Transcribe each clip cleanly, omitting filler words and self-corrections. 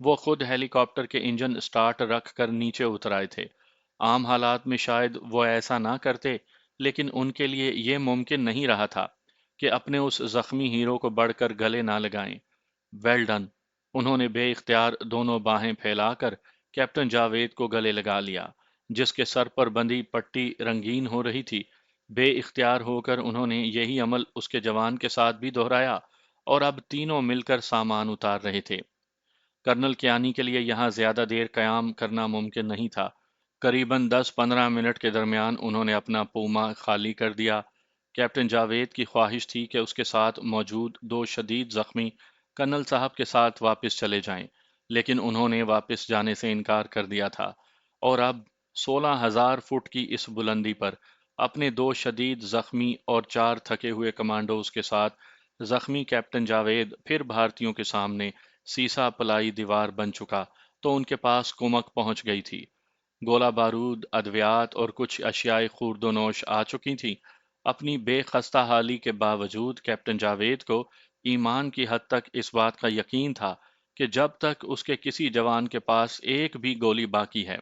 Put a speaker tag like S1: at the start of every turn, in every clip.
S1: وہ خود ہیلی کاپٹر کے انجن سٹارٹ رکھ کر نیچے اتر آئے تھے۔ عام حالات میں شاید وہ ایسا نہ کرتے، لیکن ان کے لیے یہ ممکن نہیں رہا تھا کہ اپنے اس زخمی ہیرو کو بڑھ کر گلے نہ لگائیں۔ Well done! انہوں نے بے اختیار دونوں باہیں پھیلا کر کیپٹن جاوید کو گلے لگا لیا، جس کے سر پر بندھی پٹی رنگین ہو رہی تھی۔ بے اختیار ہو کر انہوں نے یہی عمل اس کے جوان کے ساتھ بھی دہرایا، اور اب تینوں مل کر سامان اتار رہے تھے۔ کرنل کیانی کے لیے یہاں زیادہ دیر قیام کرنا ممکن نہیں تھا۔ قریباً 10-15 منٹ کے درمیان انہوں نے اپنا پوما خالی کر دیا۔ کیپٹن جاوید کی خواہش تھی کہ اس کے ساتھ موجود دو شدید زخمی کرنل صاحب کے ساتھ واپس چلے جائیں، لیکن انہوں نے واپس جانے سے انکار کر دیا تھا، اور اب 16,000 فٹ کی اس بلندی پر اپنے دو شدید زخمی اور 4 تھکے ہوئے کمانڈوز کے ساتھ زخمی کیپٹن جاوید پھر بھارتیوں کے سامنے سیسا پلائی دیوار بن چکا تو ان کے پاس کمک پہنچ گئی تھی۔ گولہ بارود، ادویات اور کچھ اشیاء خورد و نوش آ چکی تھیں۔ اپنی بے خستہ حالی کے باوجود کیپٹن جاوید کو ایمان کی حد تک اس بات کا یقین تھا کہ جب تک اس کے کسی جوان کے پاس ایک بھی گولی باقی ہے،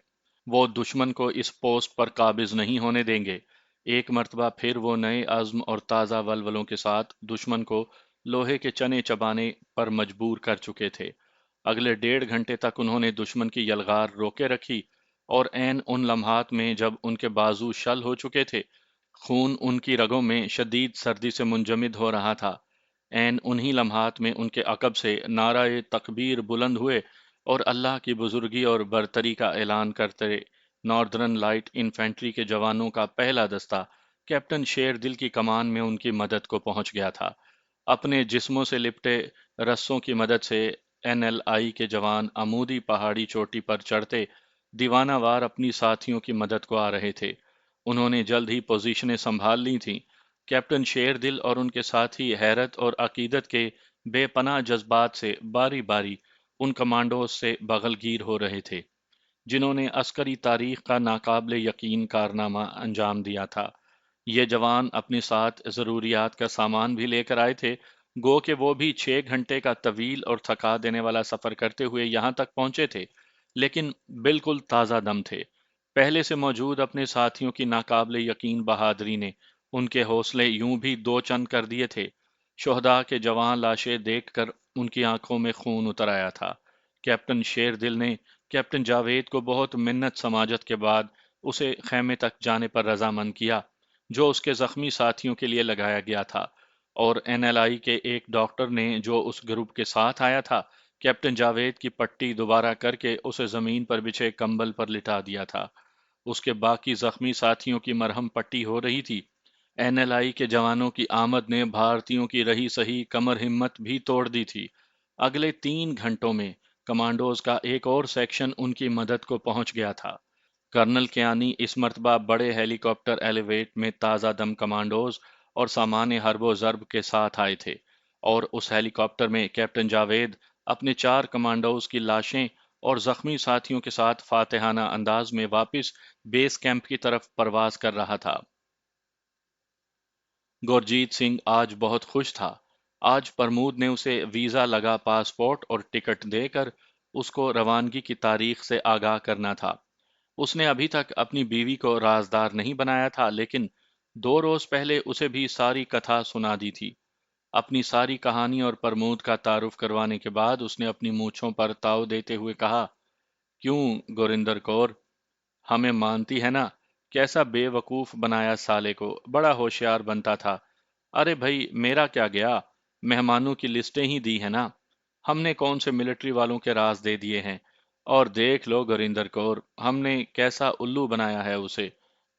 S1: وہ دشمن کو اس پوسٹ پر قابض نہیں ہونے دیں گے۔ ایک مرتبہ پھر وہ نئے عزم اور تازہ ولولوں کے ساتھ دشمن کو لوہے کے چنے چبانے پر مجبور کر چکے تھے۔ اگلے 1.5 گھنٹے تک انہوں نے دشمن کی یلغار روکے رکھی، اور عین ان لمحات میں جب ان کے بازو شل ہو چکے تھے، خون ان کی رگوں میں شدید سردی سے منجمد ہو رہا تھا، عین انہی لمحات میں ان کے عقب سے نعرہ تکبیر بلند ہوئے اور اللہ کی بزرگی اور برتری کا اعلان کرتے ناردرن لائٹ انفینٹری کے جوانوں کا پہلا دستہ کیپٹن شیر دل کی کمان میں ان کی مدد کو پہنچ گیا تھا۔ اپنے جسموں سے لپٹے رسوں کی مدد سے NLI کے جوان عمودی پہاڑی چوٹی پر چڑھتے دیوانہ وار اپنی ساتھیوں کی مدد کو آ رہے تھے۔ انہوں نے جلد ہی پوزیشنیں سنبھال لی تھیں۔ کیپٹن شیر دل اور ان کے ساتھی حیرت اور عقیدت کے بے پناہ جذبات سے باری باری ان کمانڈوز سے بغل گیر ہو رہے تھے جنہوں نے عسکری تاریخ کا ناقابل یقین کارنامہ انجام دیا تھا۔ یہ جوان اپنے ساتھ ضروریات کا سامان بھی لے کر آئے تھے، گو کہ وہ بھی 6 گھنٹے کا طویل اور تھکا دینے والا سفر کرتے ہوئے یہاں تک پہنچے تھے، لیکن بالکل تازہ دم تھے۔ پہلے سے موجود اپنے ساتھیوں کی ناقابل یقین بہادری نے ان کے حوصلے یوں بھی دو چند کر دیے تھے۔ شہداء کے جوان لاشیں دیکھ کر ان کی آنکھوں میں خون اتر آیا تھا۔ کیپٹن شیر دل نے کیپٹن جاوید کو بہت منت سماجت کے بعد اسے خیمے تک جانے پر رضامند کیا جو اس کے زخمی ساتھیوں کے لیے لگایا گیا تھا، اور NLI کے ایک ڈاکٹر نے جو اس گروپ کے ساتھ آیا تھا کیپٹن جاوید کی پٹی دوبارہ کر کے اسے زمین پر بچھے کمبل پر لٹا دیا تھا۔ اس کے باقی زخمی ساتھیوں کی مرہم پٹی ہو رہی تھی۔ NLI کے جوانوں کی آمد نے بھارتیوں کی رہی سہی کمر ہمت بھی توڑ دی تھی۔ اگلے 3 گھنٹوں میں کمانڈوز کا ایک اور سیکشن ان کی مدد کو پہنچ گیا تھا۔ کرنل کیانی اس مرتبہ بڑے ہیلی کاپٹر ایلیویٹ میں تازہ دم کمانڈوز اور سامان حرب و ضرب کے ساتھ آئے تھے، اور اس ہیلی کاپٹر میں کیپٹن جاوید اپنے 4 کمانڈوز کی لاشیں اور زخمی ساتھیوں کے ساتھ فاتحانہ انداز میں واپس بیس کیمپ کی طرف پرواز کر رہا تھا۔ گورجیت سنگھ آج بہت خوش تھا۔ آج پرمود نے اسے ویزا لگا پاسپورٹ اور ٹکٹ دے کر اس کو روانگی کی تاریخ سے آگاہ کرنا تھا۔ اس نے ابھی تک اپنی بیوی کو رازدار نہیں بنایا تھا، لیکن 2 روز پہلے اسے بھی ساری کتھا سنا دی تھی۔ اپنی ساری کہانی اور پرمود کا تعارف کروانے کے بعد اس نے اپنی مونچھوں پر تاؤ دیتے ہوئے کہا، کیوں گوریندر کور، ہمیں مانتی ہے نا؟ کیسا بے وقوف بنایا سالے کو، بڑا ہوشیار بنتا تھا۔ ارے بھائی میرا کیا گیا، مہمانوں کی لسٹیں ہی دی ہیں نا، ہم نے کون سے ملٹری والوں کے راز دے دیے ہیں؟ اور دیکھ لو گوریندر کور، ہم نے کیسا الو بنایا ہے اسے،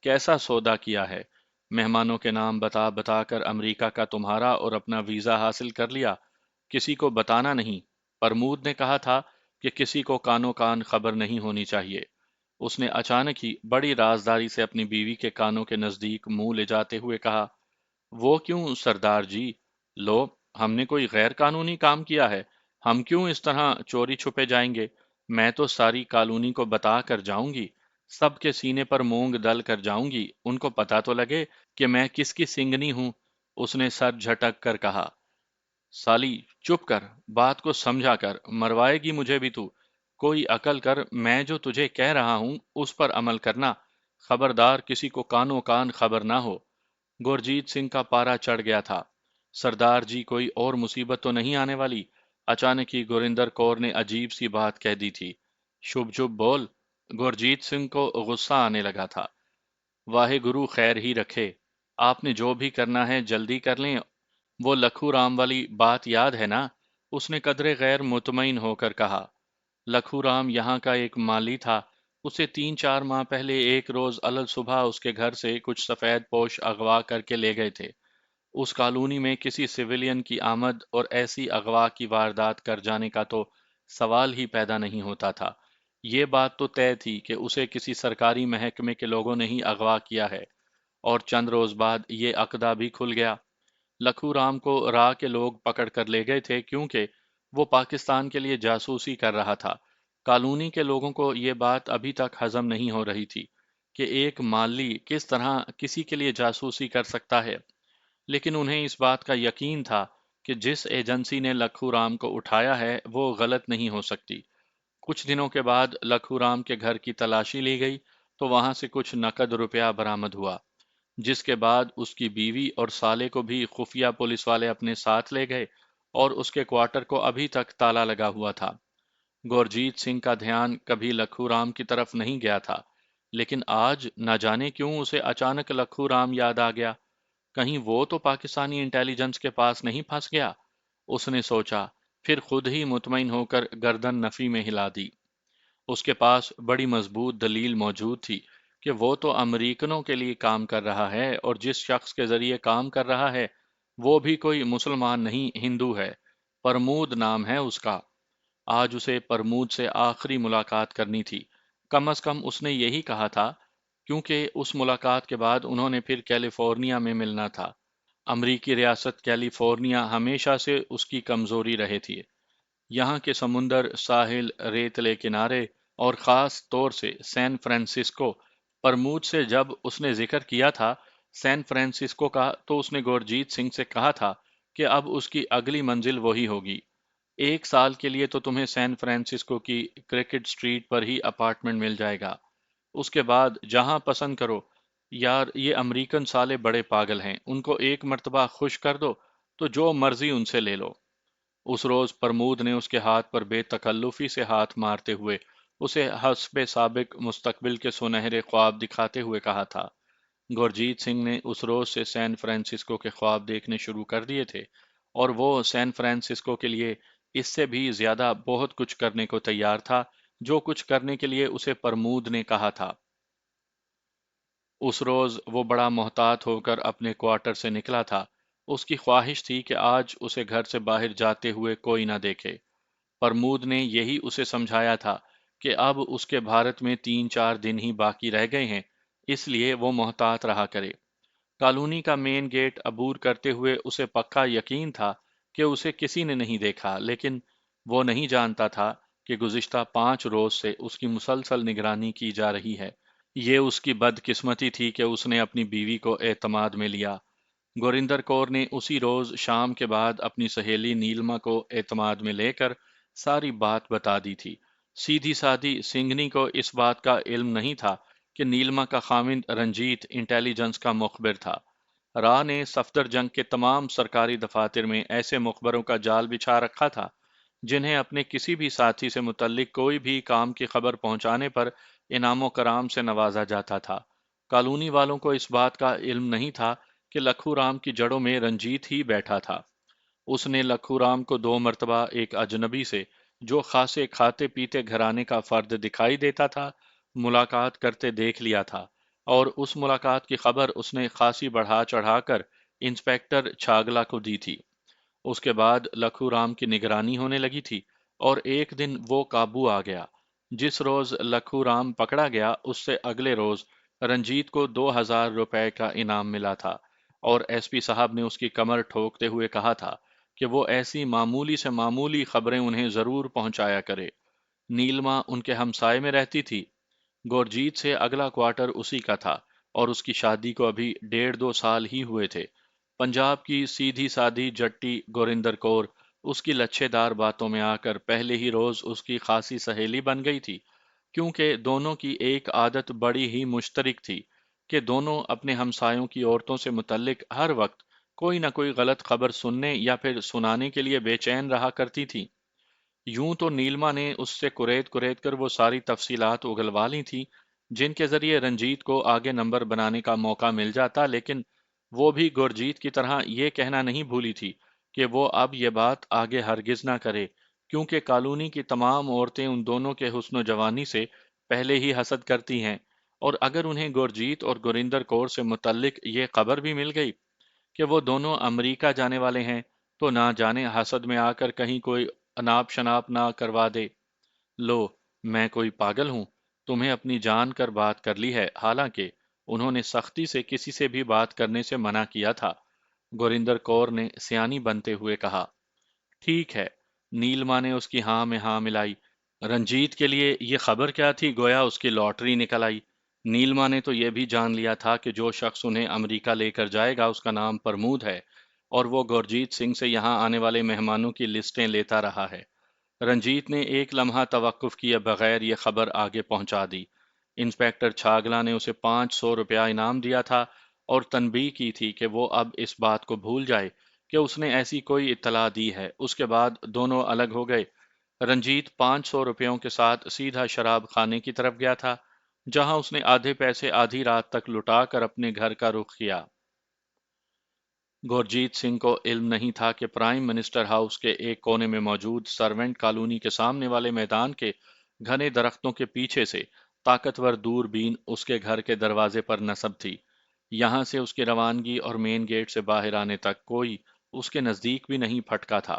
S1: کیسا سودا کیا ہے، مہمانوں کے نام بتا بتا کر امریکہ کا تمہارا اور اپنا ویزا حاصل کر لیا، کسی کو بتانا نہیں۔ پرمود نے کہا تھا کہ کسی کو کانوں کان خبر نہیں ہونی چاہیے۔ اس نے اچانک ہی بڑی رازداری سے اپنی بیوی کے کانوں کے نزدیک منہ لے جاتے ہوئے کہا، وہ کیوں سردار جی؟ لو، ہم نے کوئی غیر قانونی کام کیا ہے؟ ہم کیوں اس طرح چوری چھپے جائیں گے؟ میں تو ساری کالونی کو بتا کر جاؤں گی، سب کے سینے پر مونگ دل کر جاؤں گی، ان کو پتا تو لگے کہ میں کس کی سنگنی ہوں۔ اس نے سر جھٹک کر کہا، سالی چپ کر، بات کو سمجھا کر، مروائے گی مجھے بھی تو۔ کوئی عقل کر، میں جو تجھے کہہ رہا ہوں اس پر عمل کرنا، خبردار کسی کو کانوں کان خبر نہ ہو۔ گورجیت سنگھ کا پارا چڑھ گیا تھا۔ سردار جی، کوئی اور مصیبت تو نہیں آنے والی؟ اچانک ہی گوریندر کور نے عجیب سی بات کہہ دی تھی۔ شبھ شبھ بول۔ گورجیت سنگھ کو غصہ آنے لگا تھا۔ واہے گرو خیر ہی رکھے، آپ نے جو بھی کرنا ہے جلدی کر لیں۔ وہ لکھو رام والی بات یاد ہے نا؟ اس نے قدرے غیر مطمئن ہو کر کہا۔ لکھو رام یہاں کا ایک مالی تھا۔ اسے 3-4 ماہ پہلے ایک روز الل صبح اس کے گھر سے کچھ سفید پوش اغوا کر کے لے گئے تھے۔ اس کالونی میں کسی سویلین کی آمد اور ایسی اغوا کی واردات کر جانے کا تو سوال ہی پیدا نہیں ہوتا تھا۔ یہ بات تو طے تھی کہ اسے کسی سرکاری محکمے کے لوگوں نے ہی اغوا کیا ہے، اور چند روز بعد یہ عقدہ بھی کھل گیا۔ لکھو رام کو راہ کے لوگ پکڑ کر لے گئے تھے کیونکہ وہ پاکستان کے لیے جاسوسی کر رہا تھا۔ کالونی کے لوگوں کو یہ بات ابھی تک ہضم نہیں ہو رہی تھی کہ ایک مالی کس طرح کسی کے لیے جاسوسی کر سکتا ہے، لیکن انہیں اس بات کا یقین تھا کہ جس ایجنسی نے لکھو رام کو اٹھایا ہے وہ غلط نہیں ہو سکتی۔ کچھ دنوں کے بعد لکھو رام کے گھر کی تلاشی لی گئی تو وہاں سے کچھ نقد روپیہ برآمد ہوا، جس کے بعد اس کی بیوی اور سالے کو بھی خفیہ پولیس والے اپنے ساتھ لے گئے اور اس کے کوارٹر کو ابھی تک تالا لگا ہوا تھا۔ گورجیت سنگھ کا دھیان کبھی لکھو رام کی طرف نہیں گیا تھا، لیکن آج نہ جانے کیوں اسے اچانک لکھو رام یاد آ گیا۔ کہیں وہ تو پاکستانی انٹیلیجنس کے پاس نہیں پھنس گیا؟ اس نے سوچا، پھر خود ہی مطمئن ہو کر گردن نفی میں ہلا دی۔ اس کے پاس بڑی مضبوط دلیل موجود تھی کہ وہ تو امریکنوں کے لیے کام کر رہا ہے، اور جس شخص کے ذریعے کام کر رہا ہے وہ بھی کوئی مسلمان نہیں، ہندو ہے۔ پرمود نام ہے اس کا۔ آج اسے پرمود سے آخری ملاقات کرنی تھی، کم از کم اس نے یہی کہا تھا، کیونکہ اس ملاقات کے بعد انہوں نے پھر کیلیفورنیا میں ملنا تھا۔ امریکی ریاست کیلیفورنیا ہمیشہ سے اس کی کمزوری رہے تھی۔ یہاں کے سمندر، ساحل، ریتلے کنارے اور خاص طور سے سین فرانسسکو۔ پرمود سے جب اس نے ذکر کیا تھا سین فرانسسکو کا تو اس نے گورجیت سنگھ سے کہا تھا کہ اب اس کی اگلی منزل وہی ہوگی۔ 1 سال کے لیے تو تمہیں سین فرانسسکو کی کرکٹ سٹریٹ پر ہی اپارٹمنٹ مل جائے گا، اس کے بعد جہاں پسند کرو۔ یار یہ امریکن سالے بڑے پاگل ہیں، ان کو ایک مرتبہ خوش کر دو تو جو مرضی ان سے لے لو۔ اس روز پرمود نے اس کے ہاتھ پر بے تکلفی سے ہاتھ مارتے ہوئے اسے حسب سابق مستقبل کے سنہرے خواب دکھاتے ہوئے کہا تھا۔ گورجیت سنگھ نے اس روز سے سین فرانسسکو کے خواب دیکھنے شروع کر دیے تھے، اور وہ سین فرانسسکو کے لیے اس سے بھی زیادہ بہت کچھ کرنے کو تیار تھا، جو کچھ کرنے کے لیے اسے پرمود نے کہا تھا۔ اس روز وہ بڑا محتاط ہو کر اپنے کوارٹر سے نکلا تھا۔ اس کی خواہش تھی کہ آج اسے گھر سے باہر جاتے ہوئے کوئی نہ دیکھے۔ پرمود نے یہی اسے سمجھایا تھا کہ اب اس کے بھارت میں 3-4 دن ہی باقی رہ گئے ہیں، اس لیے وہ محتاط رہا کرے۔ کالونی کا مین گیٹ عبور کرتے ہوئے اسے پکا یقین تھا کہ اسے کسی نے نہیں دیکھا، لیکن وہ نہیں جانتا تھا کہ گزشتہ 5 روز سے اس کی مسلسل نگرانی کی جا رہی ہے۔ یہ اس کی بدقسمتی تھی کہ اس نے اپنی بیوی کو اعتماد میں لیا۔ گوریندر کور نے اسی روز شام کے بعد اپنی سہیلی نیلما کو اعتماد میں لے کر ساری بات بتا دی تھی۔ سیدھی سادی سنگھنی کو اس بات کا علم نہیں تھا کہ نیلما کا خامند رنجیت انٹیلیجنس کا مخبر تھا۔ راہ نے صفدر جنگ کے تمام سرکاری دفاتر میں ایسے مخبروں کا جال بچھا رکھا تھا جنہیں اپنے کسی بھی ساتھی سے متعلق کوئی بھی کام کی خبر پہنچانے پر انعام و کرام سے نوازا جاتا تھا۔ کالونی والوں کو اس بات کا علم نہیں تھا کہ لکھو رام کی جڑوں میں رنجیت ہی بیٹھا تھا۔ اس نے لکھو رام کو 2 مرتبہ ایک اجنبی سے، جو خاصے کھاتے پیتے گھرانے کا فرد دکھائی دیتا تھا، ملاقات کرتے دیکھ لیا تھا، اور اس ملاقات کی خبر اس نے خاصی بڑھا چڑھا کر انسپیکٹر چھاگلا کو دی تھی۔ اس کے بعد لکھو رام کی نگرانی ہونے لگی تھی، اور ایک دن وہ قابو آ گیا۔ جس روز لکھو رام پکڑا گیا اس سے اگلے روز رنجیت کو 2000 روپے کا انعام ملا تھا، اور ایس پی صاحب نے اس کی کمر ٹھوکتے ہوئے کہا تھا کہ وہ ایسی معمولی سے معمولی خبریں انہیں ضرور پہنچایا کرے۔ نیلما ان کے ہمسائے میں رہتی تھی۔ گورجیت سے اگلا کوارٹر اسی کا تھا، اور اس کی شادی کو ابھی 1.5-2 سال ہی ہوئے تھے۔ پنجاب کی سیدھی سادھی جٹی گوریندر کور اس کی لچھےدار باتوں میں آ کر پہلے ہی روز اس کی خاصی سہیلی بن گئی تھی، کیونکہ دونوں کی ایک عادت بڑی ہی مشترک تھی کہ دونوں اپنے ہمسایوں کی عورتوں سے متعلق ہر وقت کوئی نہ کوئی غلط خبر سننے یا پھر سنانے کے لیے بے چین رہا کرتی تھی۔ یوں تو نیلما نے اس سے کریت کریت کر وہ ساری تفصیلات اگلوا لی تھی جن کے ذریعے رنجیت کو آگے نمبر بنانے کا موقع مل جاتا، لیکن وہ بھی گرجیت کی طرح یہ کہنا نہیں بھولی تھی کہ وہ اب یہ بات آگے ہرگز نہ کرے، کیونکہ کالونی کی تمام عورتیں ان دونوں کے حسن و جوانی سے پہلے ہی حسد کرتی ہیں، اور اگر انہیں گرجیت اور گریندر کور سے متعلق یہ خبر بھی مل گئی کہ وہ دونوں امریکہ جانے والے ہیں، تو نہ جانے حسد میں آ کر کہیں کوئی اناپ شناپ نہ کروا دے۔ لو، میں کوئی پاگل ہوں؟ تمہیں اپنی جان کر بات کر لی ہے، حالانکہ انہوں نے سختی سے کسی سے بھی بات کرنے سے منع کیا تھا، گوریندر کور نے سیانی بنتے ہوئے کہا۔ ٹھیک ہے، نیلما نے اس کی ہاں میں ہاں ملائی۔ رنجیت کے لیے یہ خبر کیا تھی؟ گویا اس کی لاٹری نکل آئی۔ نیلما نے تو یہ بھی جان لیا تھا کہ جو شخص انہیں امریکہ لے کر جائے گا اس کا نام پرمود ہے، اور وہ گرجیت سنگھ سے یہاں آنے والے مہمانوں کی لسٹیں لیتا رہا ہے۔ رنجیت نے ایک لمحہ توقف کیے بغیر یہ خبر آگے پہنچا دی۔ انسپیکٹر چھاگلا نے اسے 500 روپیہ انعام دیا تھا اور تنبیہ کی تھی کہ وہ اب اس بات کو بھول جائے کہ اس نے ایسی کوئی اطلاع دی ہے۔ اس کے بعد دونوں الگ ہو گئے۔ رنجیت 500 روپیوں کے ساتھ سیدھا شراب خانے کی طرف گیا تھا، جہاں اس نے آدھے پیسے آدھی رات تک لٹا کر اپنے گھر کا رخ کیا۔ گورجیت سنگھ کو علم نہیں تھا کہ پرائم منسٹر ہاؤس کے ایک کونے میں موجود سرونٹ کالونی کے سامنے والے میدان کے گھنے درختوں کے پیچھے سے طاقتور دور بین اس کے گھر کے دروازے پر نصب تھی۔ یہاں سے اس کی روانگی اور مین گیٹ سے باہر آنے تک کوئی اس کے نزدیک بھی نہیں پھٹکا تھا۔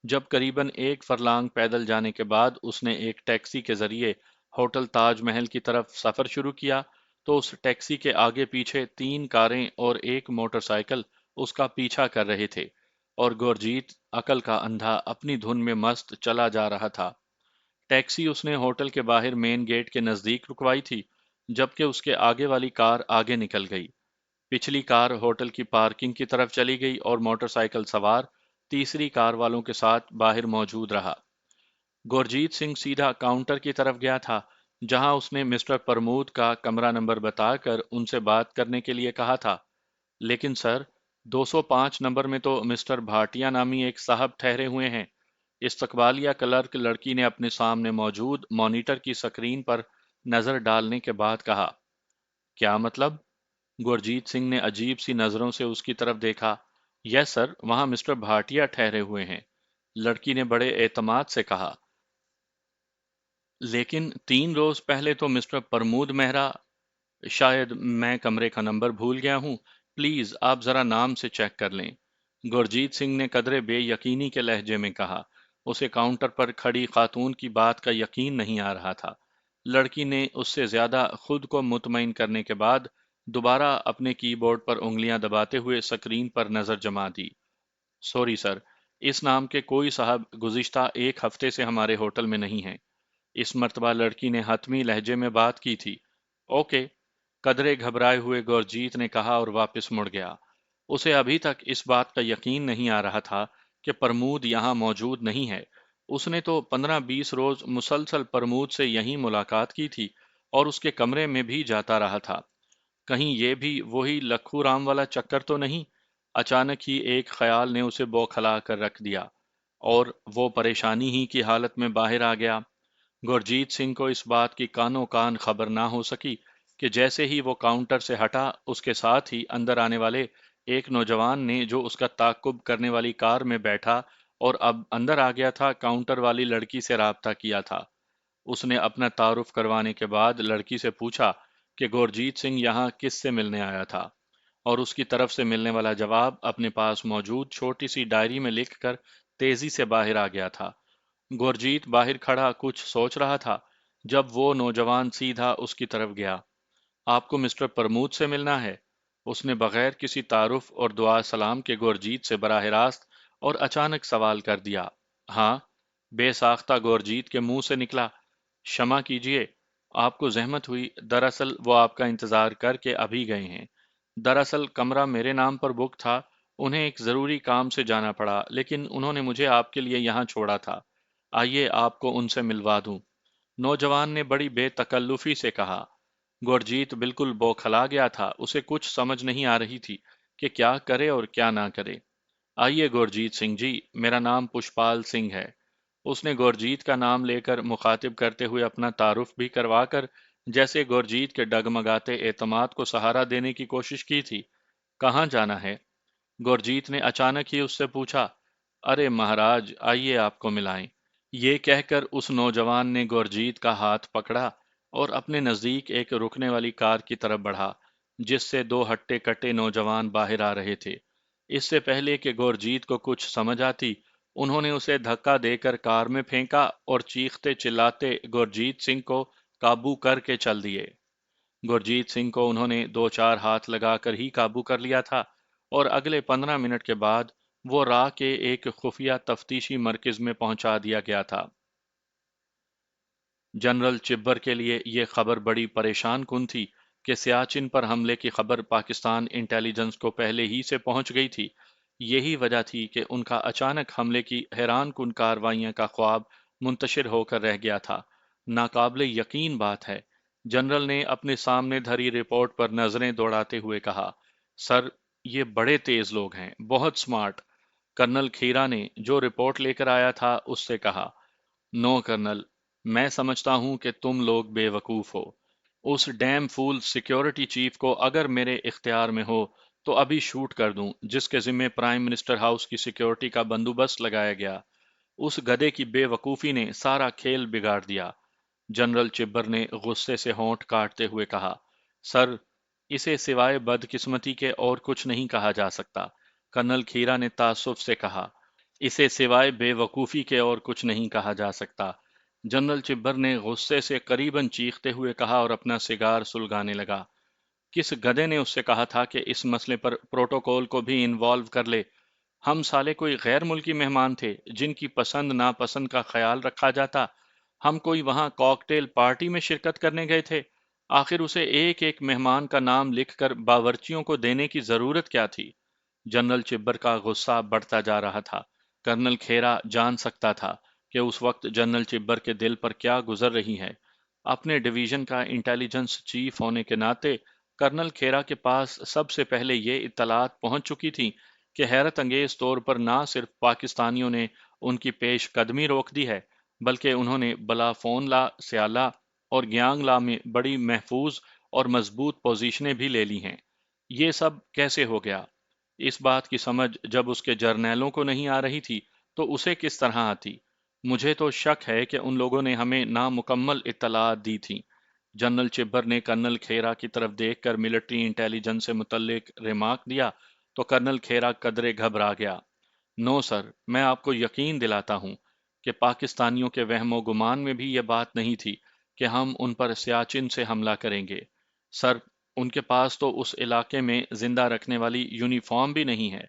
S1: جب قریباً 1 فرلانگ پیدل جانے کے بعد اس نے ایک ٹیکسی کے ذریعے ہوٹل تاج محل کی طرف سفر شروع کیا، تو اس ٹیکسی کے آگے پیچھے 3 کاریں اور ایک موٹر سائیکل اس کا پیچھا کر رہے تھے، اور گورجیت عقل کا اندھا اپنی دھن میں مست چلا جا رہا تھا۔ ٹیکسی اس نے ہوٹل کے باہر مین گیٹ کے نزدیک رکوائی تھی، جبکہ اس کے آگے والی کار آگے نکل گئی۔ پچھلی کار ہوٹل کی پارکنگ کی طرف چلی گئی اور موٹر سائیکل سوار تیسری کار والوں کے ساتھ باہر موجود رہا۔ گورجیت سنگھ سیدھا کاؤنٹر کی طرف گیا تھا، جہاں اس نے مسٹر پرمود کا کمرہ نمبر بتا کر ان سے بات کرنے کے لیے کہا تھا۔ لیکن سر، 205 نمبر میں تو مسٹر بھاٹیا نامی ایک صاحب ٹھہرے ہوئے ہیں۔ استقبالیہ کلرک لڑکی نے اپنے سامنے موجود مانیٹر کی سکرین پر نظر ڈالنے کے بعد کہا۔ کیا مطلب؟ گورجیت سنگھ نے عجیب سی نظروں سے اس کی طرف دیکھا۔ یس سر، وہاں مسٹر بھاٹیا ٹھہرے ہوئے ہیں، لڑکی نے بڑے اعتماد سے کہا۔ لیکن 3 روز پہلے تو مسٹر پرمود مہرا۔ شاید میں کمرے کا نمبر بھول گیا ہوں، پلیز آپ ذرا نام سے چیک کر لیں، گورجیت سنگھ نے قدرے بے یقینی کے لہجے میں کہا۔ اسے کاؤنٹر پر کھڑی خاتون کی بات کا یقین نہیں آ رہا تھا۔ لڑکی نے اس سے زیادہ خود کو مطمئن کرنے کے بعد دوبارہ اپنے کی بورڈ پر انگلیاں دباتے ہوئے سکرین پر نظر جما دی۔ سوری سر، اس نام کے کوئی صاحب گزشتہ 1 ہفتے سے ہمارے ہوٹل میں نہیں ہیں۔ اس مرتبہ لڑکی نے حتمی لہجے میں بات کی تھی۔ اوکے، قدرے گھبرائے ہوئے گورجیت نے کہا اور واپس مڑ گیا۔ اسے ابھی تک اس بات کا یقین نہیں آ رہا تھا کہ پرمود یہاں موجود نہیں ہے۔ اس نے تو 15-20 روز مسلسل پرمود سے یہیں ملاقات کی تھی اور اس کے کمرے میں بھی جاتا رہا تھا۔ کہیں یہ بھی وہی لکھو رام والا چکر تو نہیں؟ اچانک ہی ایک خیال نے اسے بوکھلا کر رکھ دیا، اور وہ پریشانی ہی کی حالت میں باہر آ گیا۔ گورجیت سنگھ کو اس بات کی کانوں کان خبر نہ ہو سکی کہ جیسے ہی وہ کاؤنٹر سے ہٹا، اس کے ساتھ ہی اندر آنے والے ایک نوجوان نے جو اس کا تعاقب کرنے والی کار میں بیٹھا اور اب اندر آ گیا تھا، کاؤنٹر والی لڑکی سے رابطہ کیا تھا۔ اس نے اپنا تعارف کروانے کے بعد لڑکی سے پوچھا کہ گورجیت سنگھ یہاں کس سے ملنے آیا تھا، اور اس کی طرف سے ملنے والا جواب اپنے پاس موجود چھوٹی سی ڈائری میں لکھ کر تیزی سے باہر آ گیا تھا۔ گورجیت باہر کھڑا کچھ سوچ رہا تھا جب وہ نوجوان سیدھا اس کی طرف گیا۔ آپ کو مسٹر پرمود سے ملنا ہے؟ اس نے بغیر کسی تعارف اور دعا سلام کے گورجیت سے براہ راست اور اچانک سوال کر دیا۔ ہاں، بے ساختہ گورجیت کے منہ سے نکلا۔ شمع کیجیے، آپ کو زحمت ہوئی، دراصل وہ آپ کا انتظار کر کے ابھی گئے ہیں۔ دراصل کمرہ میرے نام پر بک تھا انہیں ایک ضروری کام سے جانا پڑا، لیکن انہوں نے مجھے آپ کے لیے یہاں چھوڑا تھا۔ آئیے آپ کو ان سے ملوا دوں۔ نوجوان نے بڑی بے تکلفی سے کہا۔ گورجیت بالکل بوکھلا گیا تھا، اسے کچھ سمجھ نہیں آ رہی تھی کہ کیا کرے اور کیا نہ کرے۔ آئیے گورجیت سنگھ جی، میرا نام پشپال سنگھ ہے۔ اس نے گورجیت کا نام لے کر مخاطب کرتے ہوئے اپنا تعارف بھی کروا کر جیسے گورجیت کے ڈگمگاتے اعتماد کو سہارا دینے کی کوشش کی تھی۔ کہاں جانا ہے؟ گورجیت نے اچانک ہی اس سے پوچھا۔ ارے مہاراج، آئیے آپ کو ملائیں۔ یہ کہہ کر اس نوجوان نے گورجیت کا ہاتھ پکڑا اور اپنے نزدیک ایک رکنے والی کار کی طرف بڑھا، جس سے دو ہٹے کٹے نوجوان باہر آ رہے تھے۔ اس سے پہلے کہ گورجیت کو کچھ سمجھ آتی، انہوں نے اسے دھکا دے کر کار میں پھینکا اور چیختے چلاتے گورجیت سنگھ کو قابو کر کے چل دیے۔ گورجیت سنگھ کو انہوں نے دو چار ہاتھ لگا کر ہی قابو کر لیا تھا، اور اگلے 15 منٹ کے بعد وہ راہ کے ایک خفیہ تفتیشی مرکز میں پہنچا دیا گیا تھا۔ جنرل چبر کے لیے یہ خبر بڑی پریشان کن تھی کہ سیاچن پر حملے کی خبر پاکستان انٹیلی جنس کو پہلے ہی سے پہنچ گئی تھی۔ یہی وجہ تھی کہ ان کا اچانک حملے کی حیران کن کارروائیاں کا خواب منتشر ہو کر رہ گیا تھا۔ ناقابل یقین بات ہے، جنرل نے اپنے سامنے دھری رپورٹ پر نظریں دوڑاتے ہوئے کہا، سر، یہ بڑے تیز لوگ ہیں، بہت سمارٹ۔ کرنل کھیرا نے جو رپورٹ لے کر آیا تھا اس سے کہا، نو کرنل، میں سمجھتا ہوں کہ تم لوگ بے وقوف ہو۔ اس ڈیم فول سیکیورٹی چیف کو اگر میرے اختیار میں ہو تو ابھی شوٹ کر دوں، جس کے ذمہ پرائم منسٹر ہاؤس کی سیکیورٹی کا بندوبست لگایا گیا۔ اس گدھے کی بے وقوفی نے سارا کھیل بگاڑ دیا۔ جنرل چبر نے غصے سے ہونٹ کاٹتے ہوئے کہا، سر، اسے سوائے بدقسمتی کے اور کچھ نہیں کہا جا سکتا۔ کرنل کھیرا نے تعصب سے کہا، اسے سوائے بے وقوفی کے اور کچھ نہیں کہا جا سکتا۔ جنرل چبر نے غصے سے قریباً چیختے ہوئے کہا اور اپنا سگار سلگانے لگا، کس گدھے نے اس سے کہا تھا کہ اس مسئلے پر پروٹوکول کو بھی انوالو کر لے؟ ہم سالے کوئی غیر ملکی مہمان تھے جن کی پسند ناپسند کا خیال رکھا جاتا؟ ہم کوئی وہاں کاکٹیل پارٹی میں شرکت کرنے گئے تھے؟ آخر اسے ایک ایک مہمان کا نام لکھ کر باورچیوں کو دینے کی ضرورت کیا تھی؟ جنرل چبر کا غصہ بڑھتا جا رہا تھا۔ کرنل کھیرا جان سکتا تھا کہ اس وقت جنرل چبر کے دل پر کیا گزر رہی ہے۔ اپنے ڈویژن کا انٹیلیجنس چیف ہونے کے ناطے کرنل کھیرا کے پاس سب سے پہلے یہ اطلاعات پہنچ چکی تھیں کہ حیرت انگیز طور پر نہ صرف پاکستانیوں نے ان کی پیش قدمی روک دی ہے، بلکہ انہوں نے بلا فون لا، سیالہ اور گیانگ لا میں بڑی محفوظ اور مضبوط پوزیشنیں بھی لے لی ہیں۔ یہ سب کیسے ہو گیا؟ اس بات کی سمجھ جب اس کے جرنیلوں کو نہیں آ رہی تھی تو اسے کس طرح آتی؟ مجھے تو شک ہے کہ ان لوگوں نے ہمیں نامکمل اطلاعات دی تھیں۔ جنرل چبر نے کرنل کھیرا کی طرف دیکھ کر ملٹری انٹیلیجنس سے متعلق ریمارک دیا تو کرنل کھیرا قدرے گھبرا گیا۔ نو سر، میں آپ کو یقین دلاتا ہوں کہ پاکستانیوں کے وہم و گمان میں بھی یہ بات نہیں تھی کہ ہم ان پر سیاچن سے حملہ کریں گے۔ سر، ان کے پاس تو اس علاقے میں زندہ رکھنے والی یونیفارم بھی نہیں ہے۔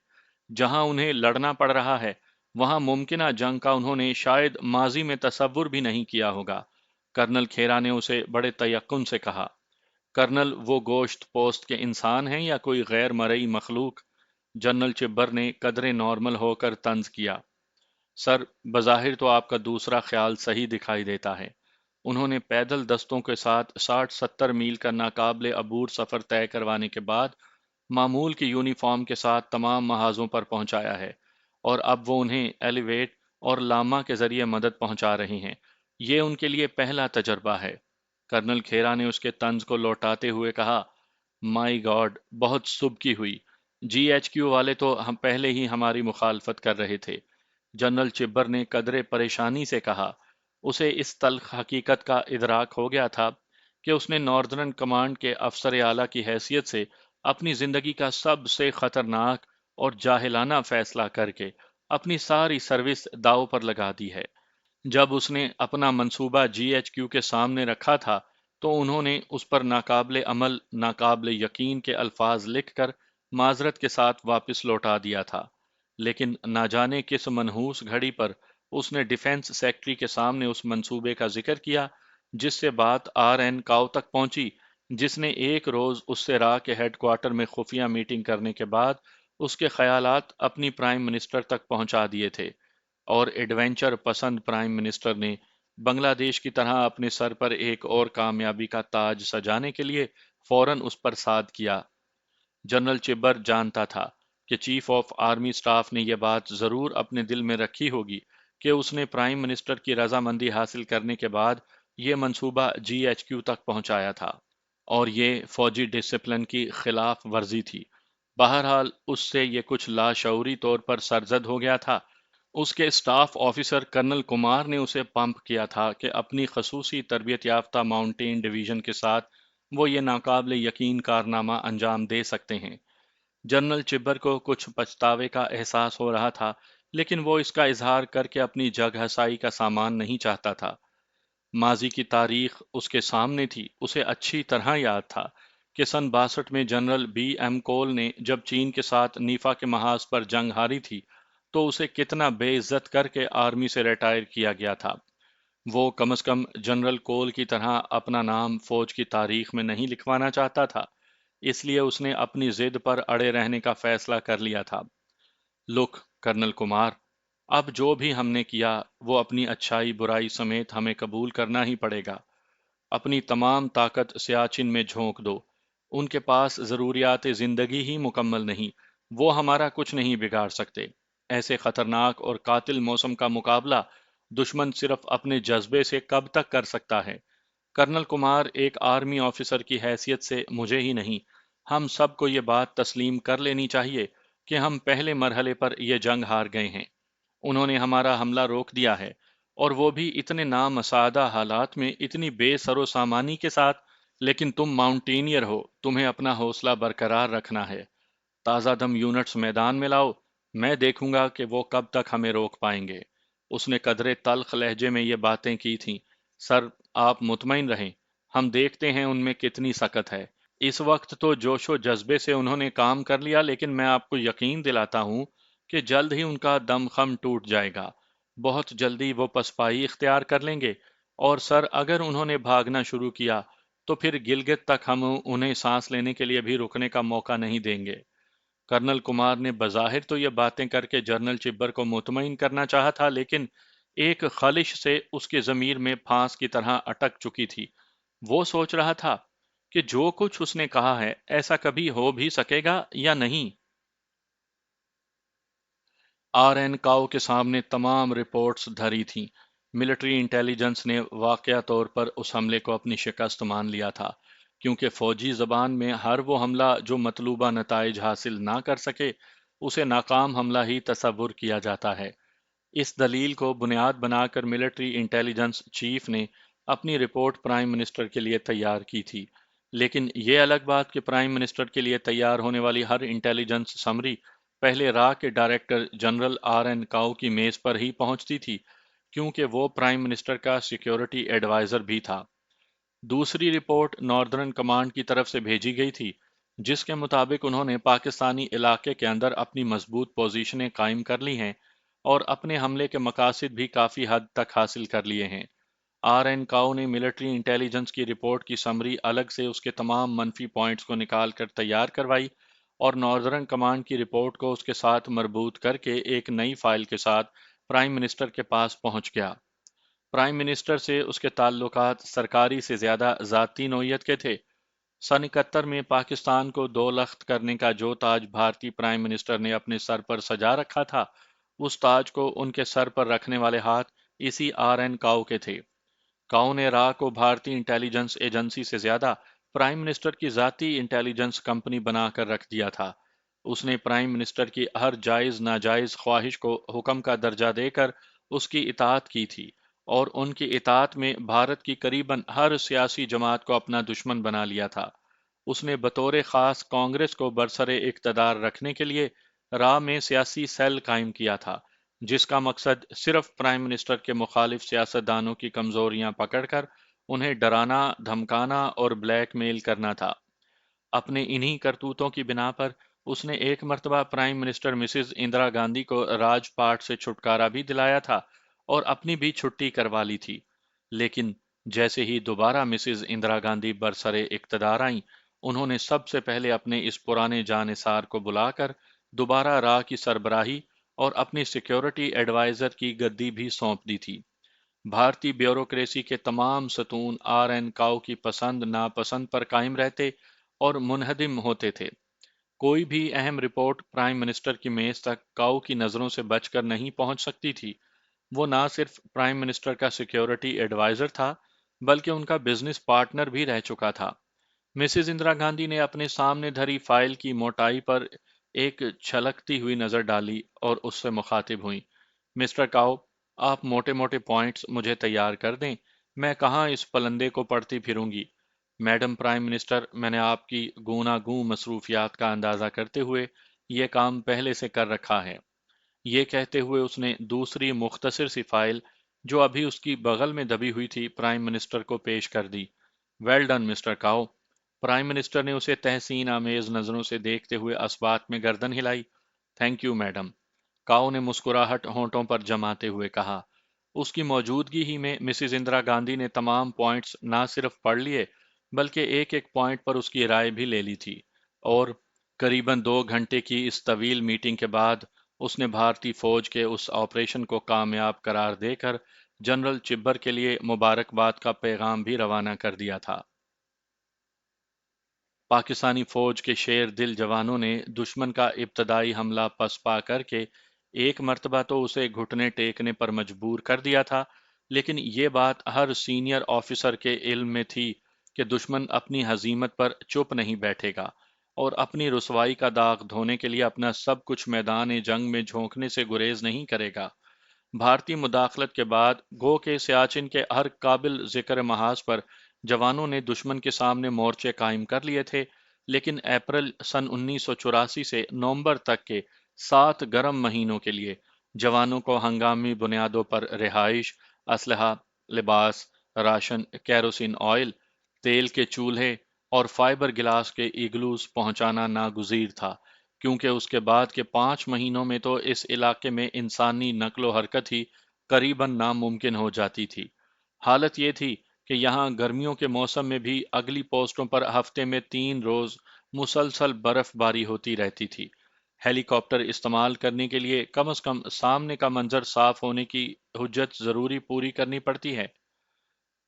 S1: جہاں انہیں لڑنا پڑ رہا ہے، وہاں ممکنہ جنگ کا انہوں نے شاید ماضی میں تصور بھی نہیں کیا ہوگا۔ کرنل کھیرا نے اسے بڑے تیقن سے کہا، کرنل، وہ گوشت پوست کے انسان ہیں یا کوئی غیر مرئی مخلوق؟ جنرل چبر نے قدرے نارمل ہو کر طنز کیا، سر، بظاہر تو آپ کا دوسرا خیال صحیح دکھائی دیتا ہے۔ انہوں نے پیدل دستوں کے ساتھ 60-70 میل کا ناقابل عبور سفر طے کروانے کے بعد معمول کی یونیفارم کے ساتھ تمام محاذوں پر پہنچایا ہے، اور اب وہ انہیں ایلیویٹ اور لاما کے ذریعے مدد پہنچا رہے ہیں۔ یہ ان کے لیے پہلا تجربہ ہے۔ کرنل کھیرا نے اس کے طنز کو لوٹاتے ہوئے کہا، مائی گاڈ، بہت سبکی ہوئی۔ جی ایچ کیو والے تو ہم پہلے ہی ہماری مخالفت کر رہے تھے۔ جنرل چبر نے قدرے پریشانی سے کہا، اسے اس تلخ حقیقت کا ادراک ہو گیا تھا کہ اس نے ناردرن کمانڈ کے افسر اعلیٰ کی حیثیت سے اپنی زندگی کا سب سے خطرناک اور جاہلانہ فیصلہ کر کے اپنی ساری سروس داؤ پر لگا دی ہے۔ جب اس نے اپنا منصوبہ جی ایچ کیو کے سامنے رکھا تھا تو انہوں نے اس پر ناقابل عمل، ناقابل یقین کے الفاظ لکھ کر معذرت کے ساتھ واپس لوٹا دیا تھا، لیکن نہ جانے کس منحوس گھڑی پر اس نے ڈیفنس سیکٹری کے سامنے اس منصوبے کا ذکر کیا جس سے بات آر این کاؤ تک پہنچی، جس نے ایک روز اس سے را کے ہیڈ کوارٹر میں خفیہ میٹنگ کرنے کے بعد اس کے خیالات اپنی پرائم منسٹر تک پہنچا دیے تھے، اور ایڈونچر پسند پرائم منسٹر نے بنگلہ دیش کی طرح اپنے سر پر ایک اور کامیابی کا تاج سجانے کے لیے فوراً اس پر ساد کیا۔ جنرل چبر جانتا تھا کہ چیف آف آرمی سٹاف نے یہ بات ضرور اپنے دل میں رکھی ہوگی کہ اس نے پرائم منسٹر کی رضامندی حاصل کرنے کے بعد یہ منصوبہ جی ایچ کیو تک پہنچایا تھا، اور یہ فوجی ڈسپلن کی خلاف ورزی تھی۔ بہرحال اس سے یہ کچھ لاشعوری طور پر سرزد ہو گیا تھا۔ اس کے اسٹاف آفیسر کرنل کمار نے اسے پمپ کیا تھا کہ اپنی خصوصی تربیت یافتہ ماؤنٹین ڈویژن کے ساتھ وہ یہ ناقابل یقین کارنامہ انجام دے سکتے ہیں۔ جنرل چبر کو کچھ پچھتاوے کا احساس ہو رہا تھا، لیکن وہ اس کا اظہار کر کے اپنی جگ ہسائی کا سامان نہیں چاہتا تھا۔ ماضی کی تاریخ اس کے سامنے تھی۔ اسے اچھی طرح یاد تھا کہ سن 62 میں جنرل بی ایم کول نے جب چین کے ساتھ نیفا کے محاذ پر جنگ ہاری تھی تو اسے کتنا بے عزت کر کے آرمی سے ریٹائر کیا گیا تھا۔ وہ کم از کم جنرل کول کی طرح اپنا نام فوج کی تاریخ میں نہیں لکھوانا چاہتا تھا، اس لیے اس نے اپنی ضد پر اڑے رہنے کا فیصلہ کر لیا تھا۔ لک کرنل کمار، اب جو بھی ہم نے کیا وہ اپنی اچھائی برائی سمیت ہمیں قبول کرنا ہی پڑے گا۔ اپنی تمام طاقت سیاچن میں جھونک دو۔ ان کے پاس ضروریات زندگی ہی مکمل نہیں، وہ ہمارا کچھ نہیں بگاڑ سکتے۔ ایسے خطرناک اور قاتل موسم کا مقابلہ دشمن صرف اپنے جذبے سے کب تک کر سکتا ہے؟ کرنل کمار، ایک آرمی آفیسر کی حیثیت سے مجھے ہی نہیں، ہم سب کو یہ بات تسلیم کر لینی چاہیے کہ ہم پہلے مرحلے پر یہ جنگ ہار گئے ہیں۔ انہوں نے ہمارا حملہ روک دیا ہے، اور وہ بھی اتنے نامساعدہ حالات میں، اتنی بے سر و سامانی کے ساتھ۔ لیکن تم ماؤنٹینئر ہو، تمہیں اپنا حوصلہ برقرار رکھنا ہے۔ تازہ دم یونٹس میدان میں لاؤ، میں دیکھوں گا کہ وہ کب تک ہمیں روک پائیں گے۔ اس نے قدرے تلخ لہجے میں یہ باتیں کی تھیں۔ سر، آپ مطمئن رہیں، ہم دیکھتے ہیں ان میں کتنی سکت ہے۔ اس وقت تو جوش و جذبے سے انہوں نے کام کر لیا، لیکن میں آپ کو یقین دلاتا ہوں کہ جلد ہی ان کا دم خم ٹوٹ جائے گا۔ بہت جلدی وہ پسپائی اختیار کر لیں گے، اور سر اگر انہوں نے بھاگنا شروع کیا تو پھر گلگت تک ہم انہیں سانس لینے کے لیے بھی رکنے کا موقع نہیں دیں گے۔ کرنل کمار نے بظاہر تو یہ باتیں کر کے جنرل چبر کو مطمئن کرنا چاہا تھا، لیکن ایک خلش سے اس کے ضمیر میں پھانس کی طرح اٹک چکی تھی۔ وہ سوچ رہا تھا کہ جو کچھ اس نے کہا ہے ایسا کبھی ہو بھی سکے گا یا نہیں۔ آر این کاؤ کے سامنے تمام رپورٹس دھری تھیں۔ ملٹری انٹیلیجنس نے واقعہ طور پر اس حملے کو اپنی شکست مان لیا تھا، کیونکہ فوجی زبان میں ہر وہ حملہ جو مطلوبہ نتائج حاصل نہ کر سکے اسے ناکام حملہ ہی تصور کیا جاتا ہے۔ اس دلیل کو بنیاد بنا کر ملٹری انٹیلیجنس چیف نے اپنی رپورٹ پرائم منسٹر کے لیے تیار کی تھی، لیکن یہ الگ بات کہ پرائم منسٹر کے لیے تیار ہونے والی ہر انٹیلیجنس سمری پہلے را کے ڈائریکٹر جنرل آر این کاؤ کی میز پر ہی پہنچتی تھی، کیونکہ وہ پرائم منسٹر کا سیکیورٹی ایڈوائزر بھی تھا۔ دوسری رپورٹ ناردرن کمانڈ کی طرف سے بھیجی گئی تھی، جس کے مطابق انہوں نے پاکستانی علاقے کے اندر اپنی مضبوط پوزیشنیں قائم کر لی ہیں اور اپنے حملے کے مقاصد بھی کافی حد تک حاصل کر لیے ہیں۔ آر این کاؤ نے ملٹری انٹیلیجنس کی رپورٹ کی سمری الگ سے اس کے تمام منفی پوائنٹس کو نکال کر تیار کروائی، اور ناردرن کمانڈ کی رپورٹ کو اس کے ساتھ مربوط کر کے ایک نئی فائل کے ساتھ پرائم منسٹر کے پاس پہنچ گیا۔ پرائم منسٹر سے اس کے تعلقات سرکاری سے زیادہ ذاتی نوعیت کے تھے۔ سن 71 میں پاکستان کو دو لخت کرنے کا جو تاج بھارتی پرائم منسٹر نے اپنے سر پر سجا رکھا تھا، اس تاج کو ان کے سر پر رکھنے والے ہاتھ اسی آر این کاؤ کے تھے۔ کاؤ نے را کو بھارتی انٹیلیجنس ایجنسی سے زیادہ پرائم منسٹر کی ذاتی انٹیلیجنس کمپنی بنا کر رکھ دیا تھا۔ اس نے پرائم منسٹر کی ہر جائز ناجائز خواہش کو حکم کا درجہ دے کر اس کی اطاعت کی تھی، اور ان کی اطاعت میں بھارت کی قریباً ہر سیاسی جماعت کو اپنا دشمن بنا لیا تھا۔ اس نے بطور خاص کانگریس کو برسر اقتدار رکھنے کے لیے راہ میں سیاسی سیل قائم کیا تھا، جس کا مقصد صرف پرائم منسٹر کے مخالف سیاستدانوں کی کمزوریاں پکڑ کر انہیں ڈرانا، دھمکانا اور بلیک میل کرنا تھا۔ اپنے انہی کرتوتوں کی بنا پر اس نے ایک مرتبہ prime minister Mrs Indira Gandhi کو راج پاٹ سے چھٹکارا بھی دلایا تھا اور اپنی بھی چھٹی کروا لی تھی، لیکن جیسے ہی دوبارہ مسز اندرا گاندھی برسر اقتدار آئیں، انہوں نے سب سے پہلے اپنے اس پرانے جانثار کو بلا کر دوبارہ راہ کی سربراہی اور اپنی سیکیورٹی ایڈوائزر کی گدی بھی سونپ دی تھی۔ بھارتی بیوروکریسی کے تمام ستون آر این کاؤ کی پسند ناپسند پر قائم رہتے اور منہدم ہوتے تھے۔ کوئی بھی اہم رپورٹ پرائم منسٹر کی میز تک کاؤ کی نظروں سے بچ کر نہیں پہنچ سکتی تھی۔ وہ نہ صرف پرائم منسٹر کا سیکیورٹی ایڈوائزر تھا، بلکہ ان کا بزنس پارٹنر بھی رہ چکا تھا۔ مسز اندرا گاندھی نے اپنے سامنے دھری فائل کی موٹائی پر ایک چھلکتی ہوئی نظر ڈالی اور اس سے مخاطب ہوئیں۔ مسٹر کاؤ، آپ موٹے موٹے پوائنٹس مجھے تیار کر دیں، میں کہاں اس پلندے کو پڑھتی پھروں گی۔ میڈم پرائم منسٹر، میں نے آپ کی گوناگوں مصروفیات کا اندازہ کرتے ہوئے یہ کام پہلے سے کر رکھا ہے۔ یہ کہتے ہوئے اس نے دوسری مختصر سی فائل جو ابھی اس کی بغل میں دبی ہوئی تھی پرائم منسٹر کو پیش کر دی۔ ویل ڈن مسٹر کاؤ۔ پرائم منسٹر نے اسے تحسین آمیز نظروں سے دیکھتے ہوئے اسبات میں گردن ہلائی۔ تھینک یو میڈم، کاؤ نے مسکراہٹ ہونٹوں پر جماتے ہوئے کہا۔ اس کی موجودگی ہی میں مسز اندرا گاندھی نے تمام پوائنٹس نہ صرف پڑھ لیے بلکہ ایک ایک پوائنٹ پر اس کی رائے بھی لے لی تھی، اور قریباً 2 گھنٹے کی اس طویل میٹنگ کے بعد اس نے بھارتی فوج کے اس آپریشن کو کامیاب قرار دے کر جنرل چبر کے لیے مبارکباد کا پیغام بھی روانہ کر دیا تھا۔ پاکستانی فوج کے شیر دل جوانوں نے دشمن کا ابتدائی حملہ پسپا کر کے ایک مرتبہ تو اسے گھٹنے ٹیکنے پر مجبور کر دیا تھا، لیکن یہ بات ہر سینئر آفیسر کے علم میں تھی کہ دشمن اپنی ہزیمت پر چپ نہیں بیٹھے گا اور اپنی رسوائی کا داغ دھونے کے لیے اپنا سب کچھ میدان جنگ میں جھونکنے سے گریز نہیں کرے گا۔ بھارتی مداخلت کے بعد گو کے سیاچن کے ہر قابل ذکر محاذ پر جوانوں نے دشمن کے سامنے مورچے قائم کر لیے تھے، لیکن اپریل سن 1984 سے نومبر تک کے 7 گرم مہینوں کے لیے جوانوں کو ہنگامی بنیادوں پر رہائش، اسلحہ، لباس، راشن، کیروسین آئل، تیل کے چولہے اور فائبر گلاس کے ایگلوز پہنچانا ناگزیر تھا، کیونکہ اس کے بعد کے 5 مہینوں میں تو اس علاقے میں انسانی نقل و حرکت ہی قریباً ناممکن ہو جاتی تھی۔ حالت یہ تھی کہ یہاں گرمیوں کے موسم میں بھی اگلی پوسٹوں پر ہفتے میں 3 روز مسلسل برف باری ہوتی رہتی تھی۔ ہیلی کاپٹر استعمال کرنے کے لیے کم از کم سامنے کا منظر صاف ہونے کی حجت ضروری پوری کرنی پڑتی ہے،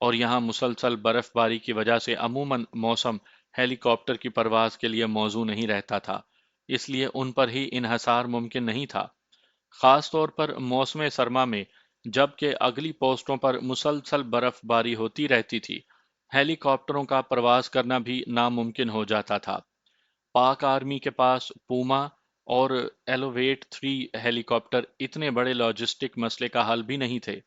S1: اور یہاں مسلسل برف باری کی وجہ سے عموماً موسم ہیلی کاپٹر کی پرواز کے لیے موزوں نہیں رہتا تھا، اس لیے ان پر ہی انحصار ممکن نہیں تھا، خاص طور پر موسم سرما میں جب کہ اگلی پوسٹوں پر مسلسل برف باری ہوتی رہتی تھی۔ ہیلی کاپٹروں کا پرواز کرنا بھی ناممکن ہو جاتا تھا۔ پاک آرمی کے پاس پوما اور ایلوویٹ 3 ہیلی کاپٹر اتنے بڑے لاجسٹک مسئلے کا حل بھی نہیں تھے۔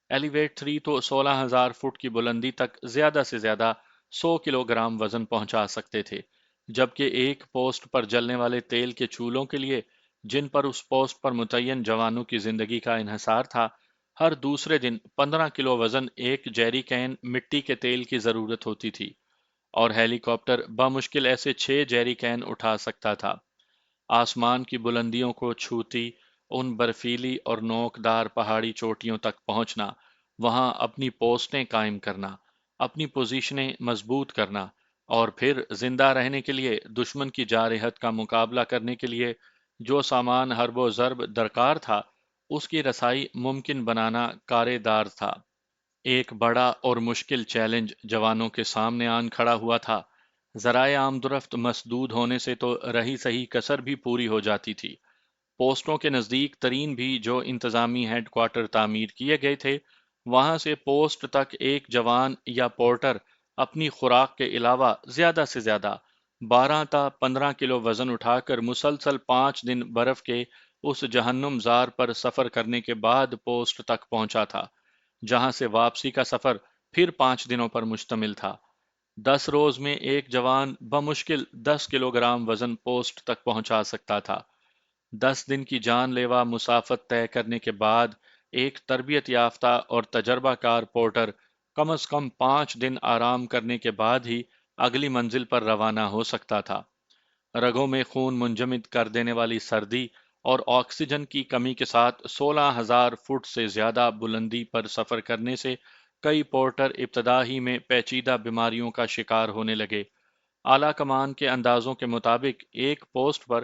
S1: ایلیویٹ 3 تو 16,000 فٹ کی بلندی تک زیادہ سے زیادہ 100 کلوگرام وزن پہنچا سکتے تھے، جبکہ ایک پوسٹ پر جلنے والے تیل کے چولہوں کے لیے، جن پر اس پوسٹ پر متعین جوانوں کی زندگی کا انحصار تھا، ہر دوسرے دن 15 کلو وزن ایک جیری کین مٹی کے تیل کی ضرورت ہوتی تھی، اور ہیلی کاپٹر بمشکل ایسے 6 جیری کین اٹھا سکتا تھا۔ آسمان کی بلندیوں کو چھوتی ان برفیلی اور نوکدار پہاڑی چوٹیوں تک پہنچنا، وہاں اپنی پوسٹیں قائم کرنا، اپنی پوزیشنیں مضبوط کرنا، اور پھر زندہ رہنے کے لیے دشمن کی جارحیت کا مقابلہ کرنے کے لیے جو سامان حرب و ضرب درکار تھا، اس کی رسائی ممکن بنانا کارِ دار تھا۔ ایک بڑا اور مشکل چیلنج جوانوں کے سامنے آن کھڑا ہوا تھا۔ ذرائع آمدورفت مسدود ہونے سے تو رہی سہی کسر بھی پوری ہو جاتی تھی۔ پوسٹوں کے نزدیک ترین بھی جو انتظامی ہیڈ کوارٹر تعمیر کیے گئے تھے، وہاں سے پوسٹ تک ایک جوان یا پورٹر اپنی خوراک کے علاوہ زیادہ سے زیادہ 12 تا 15 کلو وزن اٹھا کر مسلسل 5 دن برف کے اس جہنم زار پر سفر کرنے کے بعد پوسٹ تک پہنچا تھا، جہاں سے واپسی کا سفر پھر 5 دنوں پر مشتمل تھا۔ 10 روز میں ایک جوان بمشکل 10 کلوگرام وزن پوسٹ تک پہنچا سکتا تھا۔ 10 دن کی جان لیوا مسافت طے کرنے کے بعد ایک تربیت یافتہ اور تجربہ کار پورٹر کم از کم 5 دن آرام کرنے کے بعد ہی اگلی منزل پر روانہ ہو سکتا تھا۔ رگوں میں خون منجمد کر دینے والی سردی اور آکسیجن کی کمی کے ساتھ 16,000 فٹ سے زیادہ بلندی پر سفر کرنے سے کئی پورٹر ابتدا ہی میں پیچیدہ بیماریوں کا شکار ہونے لگے۔ اعلیٰ کمان کے اندازوں کے مطابق ایک پوسٹ پر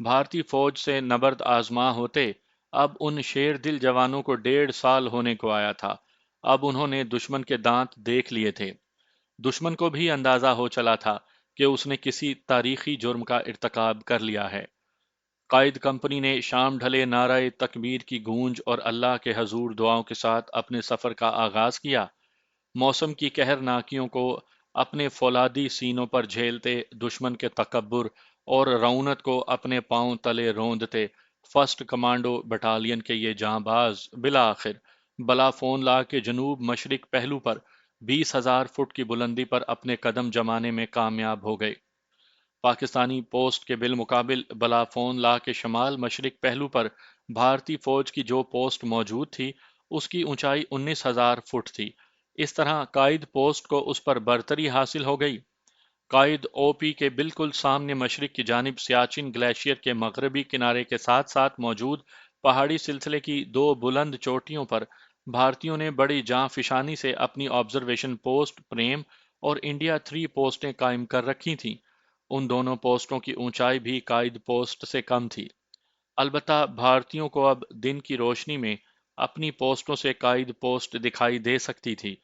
S1: بھارتی فوج سے نبرد آزما ہوتے، اب ان شیر دل جوانوں کو 1.5 سال ہونے کو آیا تھا۔ اب انہوں نے دشمن کے دانت دیکھ لیے تھے۔ دشمن کو بھی اندازہ ہو چلا تھا کہ اس نے کسی تاریخی جرم کا ارتکاب کر لیا ہے۔ قائد کمپنی نے شام ڈھلے نعرہ تکبیر کی گونج اور اللہ کے حضور دعاؤں کے ساتھ اپنے سفر کا آغاز کیا۔ موسم کی قہر ناکیوں کو اپنے فولادی سینوں پر جھیلتے، دشمن کے تکبر اور رعونت کو اپنے پاؤں تلے روندتے، فرسٹ کمانڈو بٹالین کے یہ جانباز بالآخر بلا فون لا کے جنوب مشرق پہلو پر 20,000 فٹ کی بلندی پر اپنے قدم جمانے میں کامیاب ہو گئے۔ پاکستانی پوسٹ کے بالمقابل بلا فون لا کے شمال مشرق پہلو پر بھارتی فوج کی جو پوسٹ موجود تھی اس کی اونچائی 19,000 فٹ تھی۔ اس طرح قائد پوسٹ کو اس پر برتری حاصل ہو گئی۔ قائد او پی کے بالکل سامنے مشرق کی جانب سیاچن گلیشیئر کے مغربی کنارے کے ساتھ ساتھ موجود پہاڑی سلسلے کی 2 بلند چوٹیوں پر بھارتیوں نے بڑی جاں فشانی سے اپنی آبزرویشن پوسٹ پریم اور انڈیا 3 پوسٹیں قائم کر رکھی تھیں۔ ان دونوں پوسٹوں کی اونچائی بھی قائد پوسٹ سے کم تھی۔ البتہ بھارتیوں کو اب دن کی روشنی میں اپنی پوسٹوں سے قائد پوسٹ دکھائی دے سکتی تھی۔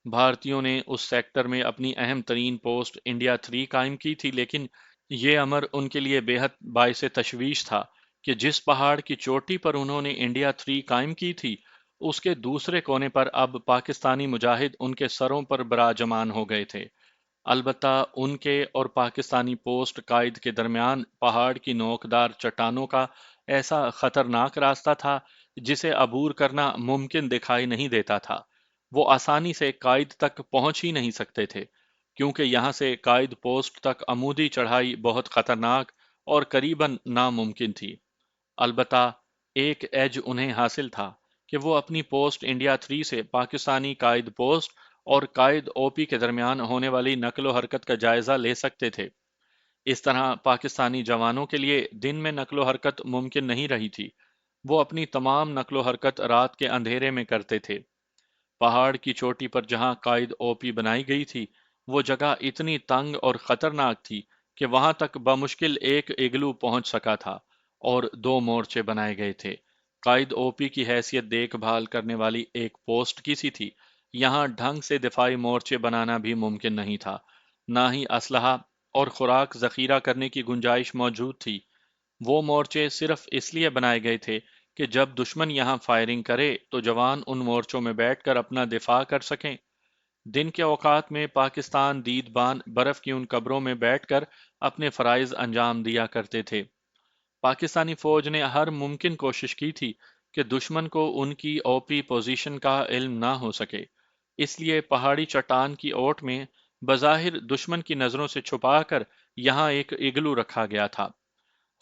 S1: بھارتیوں نے اس سیکٹر میں اپنی اہم ترین پوسٹ انڈیا 3 قائم کی تھی، لیکن یہ امر ان کے لیے بے حد باعث تشویش تھا کہ جس پہاڑ کی چوٹی پر انہوں نے انڈیا 3 قائم کی تھی اس کے دوسرے کونے پر اب پاکستانی مجاہد ان کے سروں پر براجمان ہو گئے تھے۔ البتہ ان کے اور پاکستانی پوسٹ قائد کے درمیان پہاڑ کی نوکدار چٹانوں کا ایسا خطرناک راستہ تھا جسے عبور کرنا ممکن دکھائی نہیں دیتا تھا۔ وہ آسانی سے قائد تک پہنچ ہی نہیں سکتے تھے، کیونکہ یہاں سے قائد پوسٹ تک عمودی چڑھائی بہت خطرناک اور قریباً ناممکن تھی۔ البتہ ایک ایج انہیں حاصل تھا کہ وہ اپنی پوسٹ انڈیا 3 سے پاکستانی قائد پوسٹ اور قائد او پی کے درمیان ہونے والی نقل و حرکت کا جائزہ لے سکتے تھے۔ اس طرح پاکستانی جوانوں کے لیے دن میں نقل و حرکت ممکن نہیں رہی تھی۔ وہ اپنی تمام نقل و حرکت رات کے اندھیرے میں کرتے تھے۔ پہاڑ کی چوٹی پر جہاں قائد او پی بنائی گئی تھی وہ جگہ اتنی تنگ اور خطرناک تھی کہ وہاں تک بمشکل ایک اگلو پہنچ سکا تھا، اور 2 مورچے بنائے گئے تھے۔ قائد او پی کی حیثیت دیکھ بھال کرنے والی ایک پوسٹ کی سی تھی۔ یہاں ڈھنگ سے دفاعی مورچے بنانا بھی ممکن نہیں تھا، نہ ہی اسلحہ اور خوراک ذخیرہ کرنے کی گنجائش موجود تھی۔ وہ مورچے صرف اس لیے بنائے گئے تھے کہ جب دشمن یہاں فائرنگ کرے تو جوان ان مورچوں میں بیٹھ کر اپنا دفاع کر سکیں۔ دن کے اوقات میں پاکستان دید بان برف کی ان قبروں میں بیٹھ کر اپنے فرائض انجام دیا کرتے تھے۔ پاکستانی فوج نے ہر ممکن کوشش کی تھی کہ دشمن کو ان کی او پی پوزیشن کا علم نہ ہو سکے، اس لیے پہاڑی چٹان کی اوٹ میں بظاہر دشمن کی نظروں سے چھپا کر یہاں ایک اگلو رکھا گیا تھا۔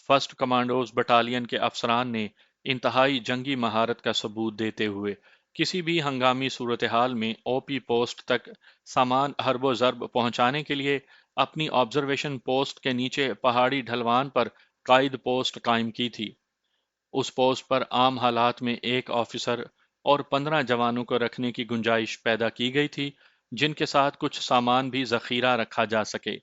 S1: فرسٹ کمانڈوز بٹالین کے افسران نے انتہائی جنگی مہارت کا ثبوت دیتے ہوئے کسی بھی ہنگامی صورتحال میں او پی پوسٹ تک سامان حرب و ضرب پہنچانے کے لیے اپنی آبزرویشن پوسٹ کے نیچے پہاڑی ڈھلوان پر قائد پوسٹ قائم کی تھی۔ اس پوسٹ پر عام حالات میں ایک آفیسر اور 15 جوانوں کو رکھنے کی گنجائش پیدا کی گئی تھی، جن کے ساتھ کچھ سامان بھی ذخیرہ رکھا جا سکے۔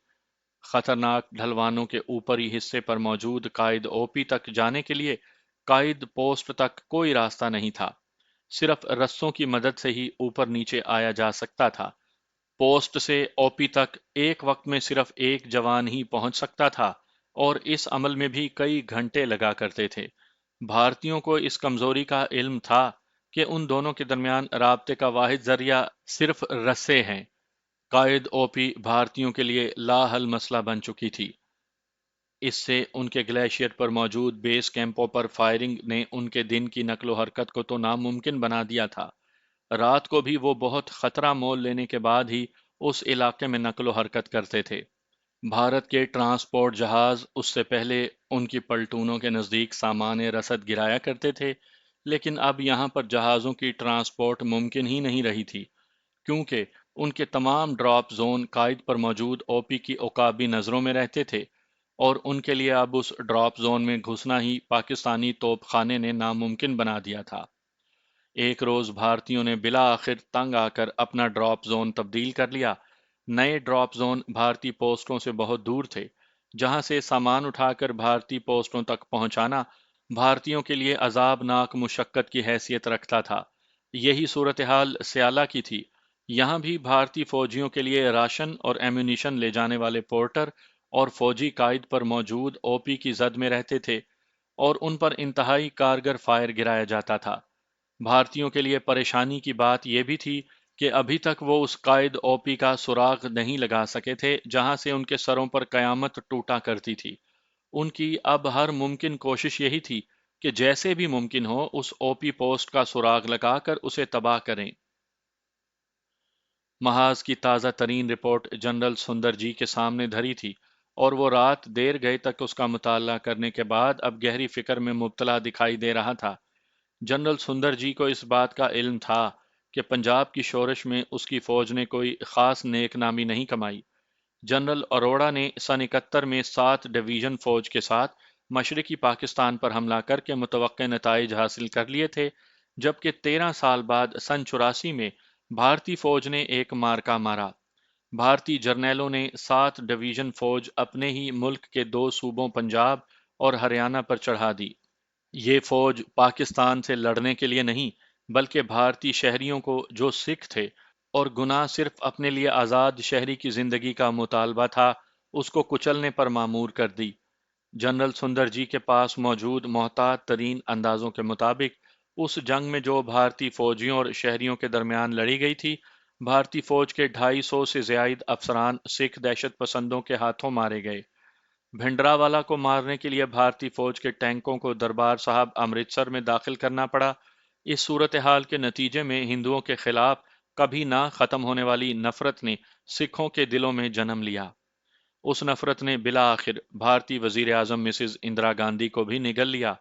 S1: خطرناک ڈھلوانوں کے اوپری حصے پر موجود قائد او پی تک جانے کے لیے قائد پوسٹ تک کوئی راستہ نہیں تھا، صرف رسوں کی مدد سے ہی اوپر نیچے آیا جا سکتا تھا۔ پوسٹ سے او پی تک ایک وقت میں صرف ایک جوان ہی پہنچ سکتا تھا، اور اس عمل میں بھی کئی گھنٹے لگا کرتے تھے۔ بھارتیوں کو اس کمزوری کا علم تھا کہ ان دونوں کے درمیان رابطے کا واحد ذریعہ صرف رسے ہیں۔ قائد او پی بھارتیوں کے لیے لا حل مسئلہ بن چکی تھی۔ اس سے ان کے گلیشیئر پر موجود بیس کیمپوں پر فائرنگ نے ان کے دن کی نقل و حرکت کو تو ناممکن بنا دیا تھا، رات کو بھی وہ بہت خطرہ مول لینے کے بعد ہی اس علاقے میں نقل و حرکت کرتے تھے۔ بھارت کے ٹرانسپورٹ جہاز اس سے پہلے ان کی پلٹونوں کے نزدیک سامان رسد گرایا کرتے تھے، لیکن اب یہاں پر جہازوں کی ٹرانسپورٹ ممکن ہی نہیں رہی تھی، کیونکہ ان کے تمام ڈراپ زون قائد پر موجود او پی کی عقابی نظروں میں رہتے تھے، اور ان کے لیے اب اس ڈراپ زون میں گھسنا ہی پاکستانی توپ خانے نے ناممکن بنا دیا تھا۔ ایک روز بھارتیوں نے بالآخر تنگ آ کر اپنا ڈراپ زون تبدیل کر لیا۔ نئے ڈراپ زون بھارتی پوسٹوں سے بہت دور تھے، جہاں سے سامان اٹھا کر بھارتی پوسٹوں تک پہنچانا بھارتیوں کے لیے عذابناک مشقت کی حیثیت رکھتا تھا۔ یہی صورتحال سیالہ کی تھی۔ یہاں بھی بھارتی فوجیوں کے لیے راشن اور ایمونیشن لے جانے والے پورٹر اور فوجی قائد پر موجود او پی کی زد میں رہتے تھے اور ان پر انتہائی کارگر فائر گرایا جاتا تھا۔ بھارتیوں کے لیے پریشانی کی بات یہ بھی تھی کہ ابھی تک وہ اس قائد او پی کا سراغ نہیں لگا سکے تھے جہاں سے ان کے سروں پر قیامت ٹوٹا کرتی تھی۔ ان کی اب ہر ممکن کوشش یہی تھی کہ جیسے بھی ممکن ہو اس او پی پوسٹ کا سراغ لگا کر اسے تباہ کریں۔ محاذ کی تازہ ترین رپورٹ جنرل سندر جی کے سامنے دھری تھی اور وہ رات دیر گئے تک اس کا مطالعہ کرنے کے بعد اب گہری فکر میں مبتلا دکھائی دے رہا تھا۔ جنرل سندر جی کو اس بات کا علم تھا کہ پنجاب کی شورش میں اس کی فوج نے کوئی خاص نیک نامی نہیں کمائی۔ جنرل اروڑا نے سن 71 میں 7 ڈویژن فوج کے ساتھ مشرقی پاکستان پر حملہ کر کے متوقع نتائج حاصل کر لیے تھے، جبکہ 13 سال بعد سن 84 میں بھارتی فوج نے ایک مارکا مارا۔ بھارتی جرنیلوں نے 7 ڈویژن فوج اپنے ہی ملک کے 2 صوبوں پنجاب اور ہریانہ پر چڑھا دی۔ یہ فوج پاکستان سے لڑنے کے لیے نہیں بلکہ بھارتی شہریوں کو جو سکھ تھے اور گناہ صرف اپنے لیے آزاد شہری کی زندگی کا مطالبہ تھا اس کو کچلنے پر معمور کر دی۔ جنرل سندر جی کے پاس موجود محتاط ترین اندازوں کے مطابق اس جنگ میں جو بھارتی فوجیوں اور شہریوں کے درمیان لڑی گئی تھی، بھارتی فوج کے 250 سے زائد افسران سکھ دہشت پسندوں کے ہاتھوں مارے گئے۔ بھنڈراوالا کو مارنے کے لیے بھارتی فوج کے ٹینکوں کو دربار صاحب امرتسر میں داخل کرنا پڑا۔ اس صورتحال کے نتیجے میں ہندوؤں کے خلاف کبھی نہ ختم ہونے والی نفرت نے سکھوں کے دلوں میں جنم لیا۔ اس نفرت نے بالآخر بھارتی وزیر اعظم مسز اندرا گاندھی کو بھی نگل لیا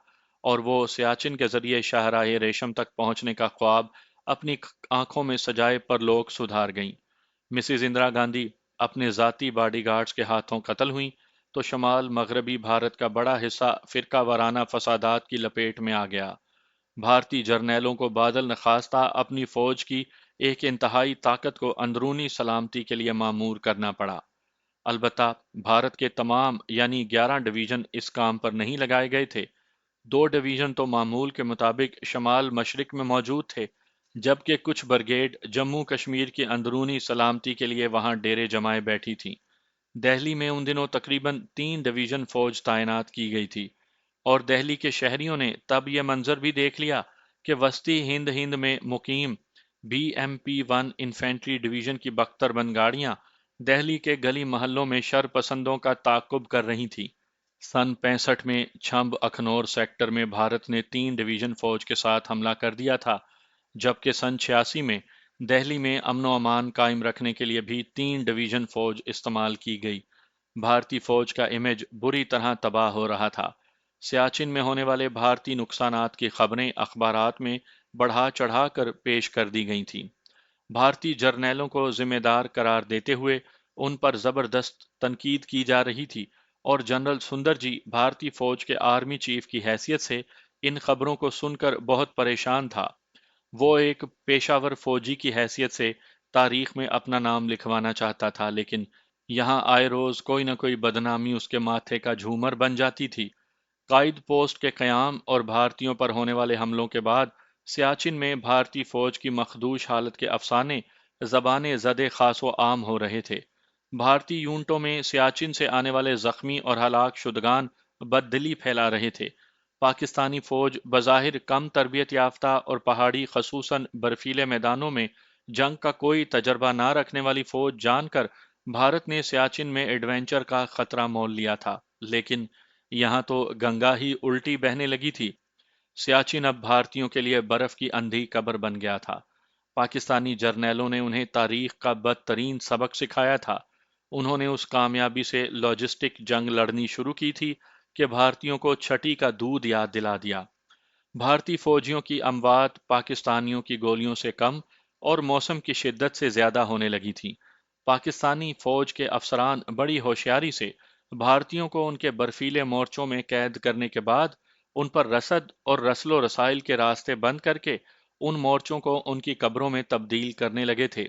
S1: اور وہ سیاچن کے ذریعے شاہراہ ریشم تک پہنچنے کا خواب اپنی آنکھوں میں سجائے پرلوک سدھار گئیں۔ مسز اندرا گاندھی اپنے ذاتی باڈی گارڈز کے ہاتھوں قتل ہوئیں تو شمال مغربی بھارت کا بڑا حصہ فرقہ وارانہ فسادات کی لپیٹ میں آ گیا۔ بھارتی جرنیلوں کو بادل نخواستہ اپنی فوج کی ایک انتہائی طاقت کو اندرونی سلامتی کے لیے معمور کرنا پڑا۔ البتہ بھارت کے تمام یعنی 11 ڈویژن اس کام پر نہیں لگائے گئے تھے۔ 2 ڈویژن تو معمول کے مطابق شمال مشرق میں موجود تھے، جبکہ کچھ برگیڈ جموں کشمیر کی اندرونی سلامتی کے لیے وہاں ڈیرے جمائے بیٹھی تھیں۔ دہلی میں ان دنوں تقریباً 3 ڈویژن فوج تعینات کی گئی تھی، اور دہلی کے شہریوں نے تب یہ منظر بھی دیکھ لیا کہ وسطی ہند میں مقیم BMP-1 انفینٹری ڈویژن کی بختر بند گاڑیاں دہلی کے گلی محلوں میں شر پسندوں کا تعاقب کر رہی تھیں۔ سن 65 میں چھمب اکھنور سیکٹر میں بھارت نے 3 ڈویژن فوج کے ساتھ حملہ کر دیا تھا، جبکہ سن 86 میں دہلی میں امن و امان قائم رکھنے کے لیے بھی 3 ڈویژن فوج استعمال کی گئی۔ بھارتی فوج کا امیج بری طرح تباہ ہو رہا تھا۔ سیاچن میں ہونے والے بھارتی نقصانات کی خبریں اخبارات میں بڑھا چڑھا کر پیش کر دی گئی تھیں۔ بھارتی جرنیلوں کو ذمہ دار قرار دیتے ہوئے ان پر زبردست تنقید کی جا رہی تھی، اور جنرل سندر جی بھارتی فوج کے آرمی چیف کی حیثیت سے ان خبروں کو سن کر بہت پریشان تھا۔ وہ ایک پیشہ ور فوجی کی حیثیت سے تاریخ میں اپنا نام لکھوانا چاہتا تھا، لیکن یہاں آئے روز کوئی نہ کوئی بدنامی اس کے ماتھے کا جھومر بن جاتی تھی۔ قائد پوسٹ کے قیام اور بھارتیوں پر ہونے والے حملوں کے بعد سیاچن میں بھارتی فوج کی مخدوش حالت کے افسانے زبان زد خاص و عام ہو رہے تھے۔ بھارتی یونٹوں میں سیاچن سے آنے والے زخمی اور ہلاک شدگان بددلی پھیلا رہے تھے۔ پاکستانی فوج بظاہر کم تربیت یافتہ اور پہاڑی خصوصاً برفیلے میدانوں میں جنگ کا کوئی تجربہ نہ رکھنے والی فوج جان کر بھارت نے سیاچن میں ایڈونچر کا خطرہ مول لیا تھا، لیکن یہاں تو گنگا ہی الٹی بہنے لگی تھی۔ سیاچن اب بھارتیوں کے لیے برف کی اندھی قبر بن گیا تھا۔ پاکستانی جرنیلوں نے انہیں تاریخ کا بدترین سبق سکھایا تھا۔ انہوں نے اس کامیابی سے لاجسٹک جنگ لڑنی شروع کی تھی کہ بھارتیوں کو چھٹی کا دودھ یاد دلا دیا۔ بھارتی فوجیوں کی اموات پاکستانیوں کی گولیوں سے کم اور موسم کی شدت سے زیادہ ہونے لگی تھی۔ پاکستانی فوج کے افسران بڑی ہوشیاری سے بھارتیوں کو ان کے برفیلے مورچوں میں قید کرنے کے بعد ان پر رسد اور رسل و رسائل کے راستے بند کر کے ان مورچوں کو ان کی قبروں میں تبدیل کرنے لگے تھے۔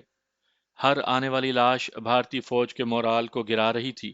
S1: ہر آنے والی لاش بھارتی فوج کے مورال کو گرا رہی تھی۔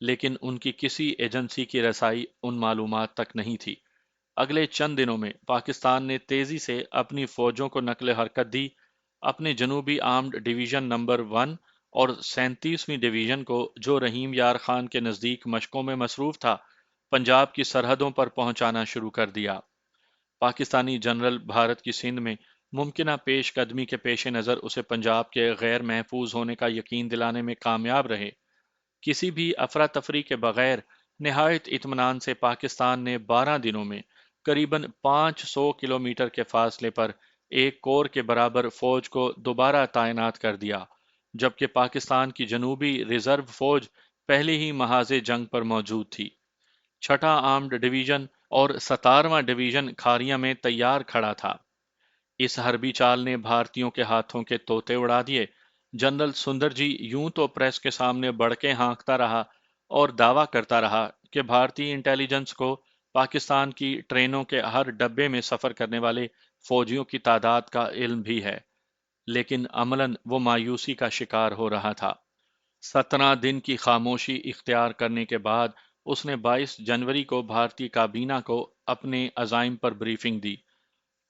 S1: لیکن ان کی کسی ایجنسی کی رسائی ان معلومات تک نہیں تھی۔ اگلے چند دنوں میں پاکستان نے تیزی سے اپنی فوجوں کو نقل حرکت دی، اپنے جنوبی آرمڈ ڈویژن نمبر 1 اور 37ویں ڈویژن کو، جو رحیم یار خان کے نزدیک مشقوں میں مصروف تھا، پنجاب کی سرحدوں پر پہنچانا شروع کر دیا۔ پاکستانی جنرل بھارت کی سندھ میں ممکنہ پیش قدمی کے پیش نظر اسے پنجاب کے غیر محفوظ ہونے کا یقین دلانے میں کامیاب رہے۔ کسی بھی افراتفری کے بغیر نہایت اطمینان سے پاکستان نے 12 دنوں میں قریباً 500 کلومیٹر کے فاصلے پر ایک کور کے برابر فوج کو دوبارہ تعینات کر دیا، جبکہ پاکستان کی جنوبی ریزرو فوج پہلے ہی محاذ جنگ پر موجود تھی۔ چھٹا آرمڈ ڈویژن اور 17واں ڈویژن کھاریاں میں تیار کھڑا تھا۔ اس حربی چال نے بھارتیوں کے ہاتھوں کے طوطے اڑا دیے۔ جنرل سندر جی یوں تو پریس کے سامنے بڑھ کے ہانکتا رہا اور دعویٰ کرتا رہا کہ بھارتی انٹیلیجنس کو پاکستان کی ٹرینوں کے ہر ڈبے میں سفر کرنے والے فوجیوں کی تعداد کا علم بھی ہے، لیکن عملاً وہ مایوسی کا شکار ہو رہا تھا۔ 17 دن کی خاموشی اختیار کرنے کے بعد اس نے 22 جنوری کو بھارتی کابینہ کو اپنے عزائم پر بریفنگ دی۔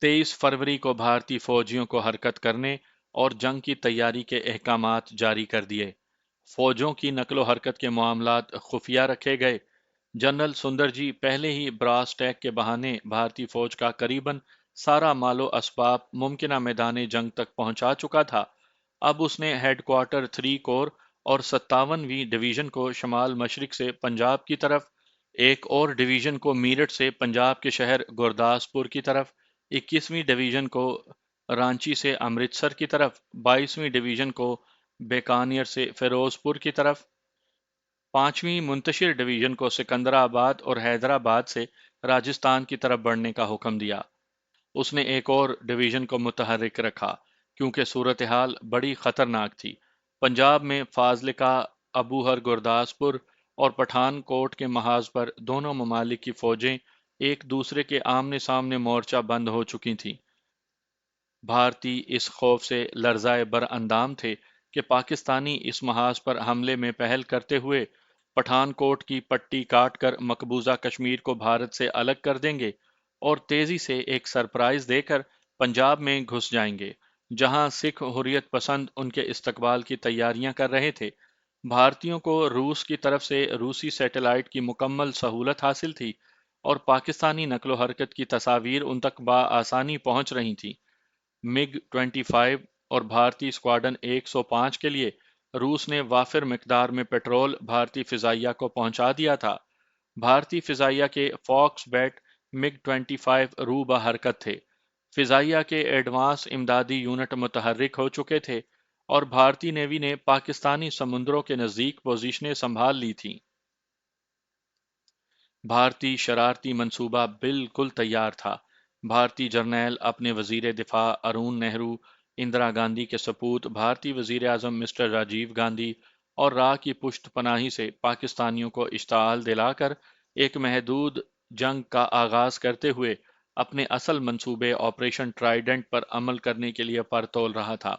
S1: 23 فروری کو بھارتی فوجیوں کو حرکت کرنے اور جنگ کی تیاری کے احکامات جاری کر دیے۔ فوجوں کی نقل و حرکت کے معاملات خفیہ رکھے گئے۔ جنرل سندر جی پہلے ہی براس ٹیک کے بہانے بھارتی فوج کا قریباً سارا مال و اسباب ممکنہ میدان جنگ تک پہنچا چکا تھا۔ اب اس نے ہیڈ کوارٹر 3 کور اور 57ویں ڈویژن کو شمال مشرق سے پنجاب کی طرف، ایک اور ڈویژن کو میرٹھ سے پنجاب کے شہر گورداسپور کی طرف، 21ویں ڈویژن کو رانچی سے امرتسر کی طرف، 22ویں ڈویژن کو بیکانیر سے فیروز پور کی طرف، 5ویں منتشر ڈویژن کو سکندرآباد اور حیدرآباد سے راجستھان کی طرف بڑھنے کا حکم دیا۔ اس نے ایک اور ڈویژن کو متحرک رکھا کیونکہ صورتحال بڑی خطرناک تھی۔ پنجاب میں فاضلکا، ابوہر گرداسپور اور پٹھان کوٹ کے محاذ پر دونوں ممالک کی فوجیں ایک دوسرے کے آمنے سامنے مورچہ بند ہو چکی تھیں۔ بھارتی اس خوف سے لرزائے بر اندام تھے کہ پاکستانی اس محاذ پر حملے میں پہل کرتے ہوئے پٹھان کوٹ کی پٹی کاٹ کر مقبوضہ کشمیر کو بھارت سے الگ کر دیں گے اور تیزی سے ایک سرپرائز دے کر پنجاب میں گھس جائیں گے، جہاں سکھ حریت پسند ان کے استقبال کی تیاریاں کر رہے تھے۔ بھارتیوں کو روس کی طرف سے روسی سیٹلائٹ کی مکمل سہولت حاصل تھی اور پاکستانی نقل و حرکت کی تصاویر ان تک بآسانی پہنچ رہی تھیں۔ مگ 25 اور بھارتی اسکواڈن 105 کے لیے روس نے وافر مقدار میں پیٹرول بھارتی فضائیہ کو پہنچا دیا تھا۔ بھارتی فضائیہ کے فاکس بیٹ مگ 25 رو بحرکت تھے۔ فضائیہ کے ایڈوانس امدادی یونٹ متحرک ہو چکے تھے اور بھارتی نیوی نے پاکستانی سمندروں کے نزدیک پوزیشنیں سنبھال لی تھیں۔ بھارتی شرارتی منصوبہ بالکل تیار تھا۔ بھارتی جرنیل اپنے وزیر دفاع ارون نہرو، اندرا گاندھی کے سپوت بھارتی وزیر اعظم مسٹر راجیو گاندھی اور راہ کی پشت پناہی سے پاکستانیوں کو اشتعال دلا کر ایک محدود جنگ کا آغاز کرتے ہوئے اپنے اصل منصوبے آپریشن ٹرائیڈنٹ پر عمل کرنے کے لیے پر تول رہا تھا۔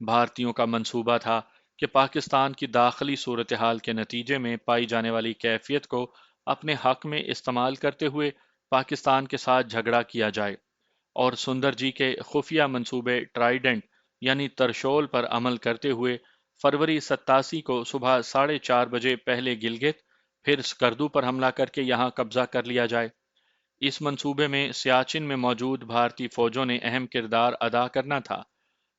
S1: بھارتیوں کا منصوبہ تھا کہ پاکستان کی داخلی صورتحال کے نتیجے میں پائی جانے والی کیفیت کو اپنے حق میں استعمال کرتے ہوئے پاکستان کے ساتھ جھگڑا کیا جائے اور سندر جی کے خفیہ منصوبے ٹرائیڈنٹ یعنی ترشول پر عمل کرتے ہوئے فروری 87 کو صبح 4:30 بجے پہلے گلگت پھر سکردو پر حملہ کر کے یہاں قبضہ کر لیا جائے۔ اس منصوبے میں سیاچن میں موجود بھارتی فوجوں نے اہم کردار ادا کرنا تھا۔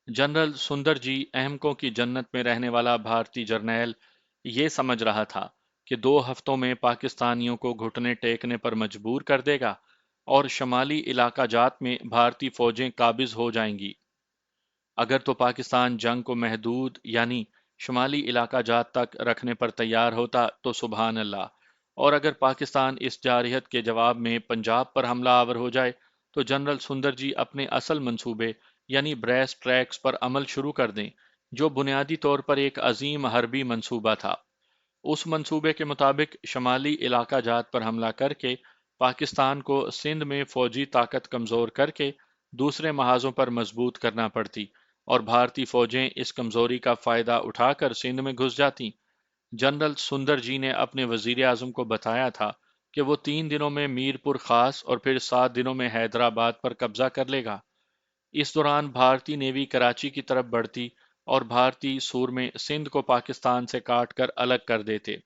S1: جنرل سندر جی احمقوں کی جنت میں رہنے والا بھارتی جرنیل یہ سمجھ رہا تھا کہ 2 ہفتوں میں پاکستانیوں کو گھٹنے ٹیکنے پر مجبور کر دے گا اور شمالی علاقہ جات میں بھارتی فوجیں قابض ہو جائیں گی۔ اگر تو پاکستان جنگ کو محدود یعنی شمالی علاقہ جات تک رکھنے پر تیار ہوتا تو سبحان اللہ، اور اگر پاکستان اس جارحیت کے جواب میں پنجاب پر حملہ آور ہو جائے تو جنرل سندر جی اپنے اصل منصوبے یعنی بریس ٹریکس پر عمل شروع کر دیں، جو بنیادی طور پر ایک عظیم حربی منصوبہ تھا۔ اس منصوبے کے مطابق شمالی علاقہ جات پر حملہ کر کے پاکستان کو سندھ میں فوجی طاقت کمزور کر کے دوسرے محاذوں پر مضبوط کرنا پڑتی اور بھارتی فوجیں اس کمزوری کا فائدہ اٹھا کر سندھ میں گھس جاتی۔ جنرل سندر جی نے اپنے وزیر اعظم کو بتایا تھا کہ وہ 3 دنوں میں میر پور خاص اور پھر 7 دنوں میں حیدرآباد پر قبضہ کر لے گا۔ اس دوران بھارتی نیوی کراچی کی طرف بڑھتی اور بھارتی سور میں سندھ کو پاکستان سے کاٹ کر الگ کر دیتے۔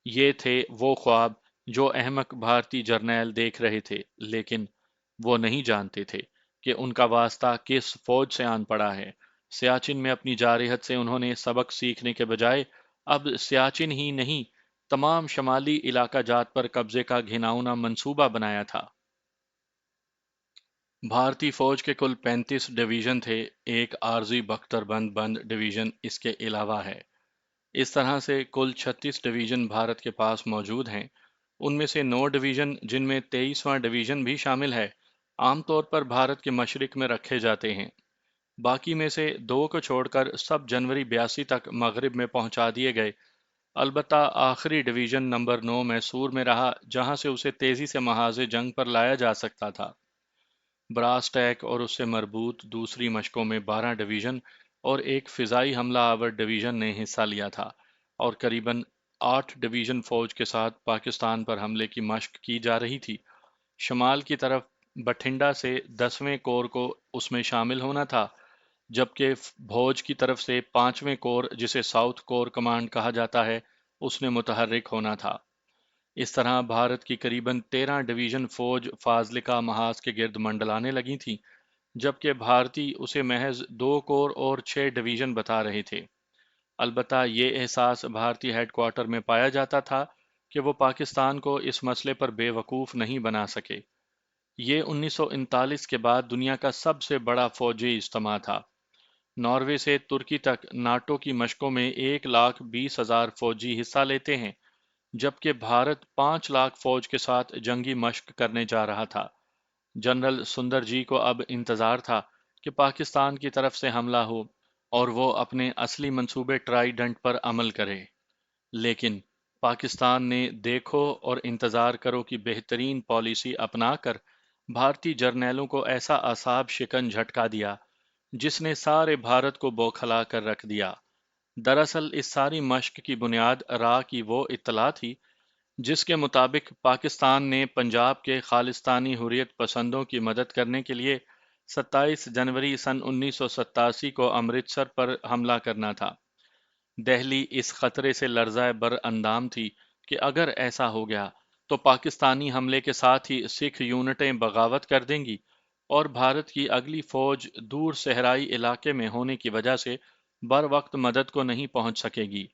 S1: یہ تھے وہ خواب جو احمق بھارتی جرنیل دیکھ رہے تھے، لیکن وہ نہیں جانتے تھے کہ ان کا واسطہ کس فوج سے آن پڑا ہے۔ سیاچن میں اپنی جارحیت سے انہوں نے سبق سیکھنے کے بجائے اب سیاچن ہی نہیں، تمام شمالی علاقہ جات پر قبضے کا گھناؤنا منصوبہ بنایا تھا۔ بھارتی فوج کے کل 35 ڈویژن تھے، ایک عارضی بختر بند بند ڈویژن اس کے علاوہ ہے۔ اس طرح سے کل 36 ڈویژن بھارت کے پاس موجود ہیں۔ ان میں سے 9 ڈویژن، جن میں 23واں ڈویژن بھی شامل ہے، عام طور پر بھارت کے مشرق میں رکھے جاتے ہیں۔ باقی میں سے 2 کو چھوڑ کر سب جنوری 82 تک مغرب میں پہنچا دیے گئے۔ البتہ آخری ڈویژن نمبر 9 میسور میں رہا، جہاں سے اسے تیزی سے محاذ جنگ پر لایا جا سکتا تھا۔ براس ٹیک اور اس سے مربوط دوسری مشقوں میں 12 ڈویژن اور ایک فضائی حملہ آور ڈویژن نے حصہ لیا تھا، اور قریباً 8 ڈویژن فوج کے ساتھ پاکستان پر حملے کی مشق کی جا رہی تھی۔ شمال کی طرف بٹھنڈا سے 10ویں کور کو اس میں شامل ہونا تھا، جبکہ بھوج کی طرف سے 5ویں کور، جسے ساؤتھ کور کمانڈ کہا جاتا ہے، اس نے متحرک ہونا تھا۔ اس طرح بھارت کی قریباً 13 ڈویژن فوج فاضلکا محاذ کے گرد منڈلانے لگی تھی، جبکہ بھارتی اسے محض 2 کور اور 6 ڈویژن بتا رہے تھے۔ البتہ یہ احساس بھارتی ہیڈ کوارٹر میں پایا جاتا تھا کہ وہ پاکستان کو اس مسئلے پر بے وقوف نہیں بنا سکے۔ یہ 1939 کے بعد دنیا کا سب سے بڑا فوجی اجتماع تھا۔ ناروے سے ترکی تک ناٹو کی مشقوں میں 1,20,000 فوجی حصہ لیتے ہیں، جبکہ بھارت 5 لاکھ فوج کے ساتھ جنگی مشق کرنے جا رہا تھا۔ جنرل سندر جی کو اب انتظار تھا کہ پاکستان کی طرف سے حملہ ہو اور وہ اپنے اصلی منصوبے ٹرائی ڈنٹ پر عمل کرے، لیکن پاکستان نے دیکھو اور انتظار کرو کی بہترین پالیسی اپنا کر بھارتی جرنیلوں کو ایسا اعصاب شکن جھٹکا دیا جس نے سارے بھارت کو بوکھلا کر رکھ دیا۔ دراصل اس ساری مشق کی بنیاد را کی وہ اطلاع تھی جس کے مطابق پاکستان نے پنجاب کے خالصتانی حریت پسندوں کی مدد کرنے کے لیے 27 جنوری سن 1987 کو امرتسر پر حملہ کرنا تھا۔ دہلی اس خطرے سے لرزہ بر اندام تھی کہ اگر ایسا ہو گیا تو پاکستانی حملے کے ساتھ ہی سکھ یونٹیں بغاوت کر دیں گی اور بھارت کی اگلی فوج دور صحرائی علاقے میں ہونے کی وجہ سے بر وقت مدد کو نہیں پہنچ سکے گی۔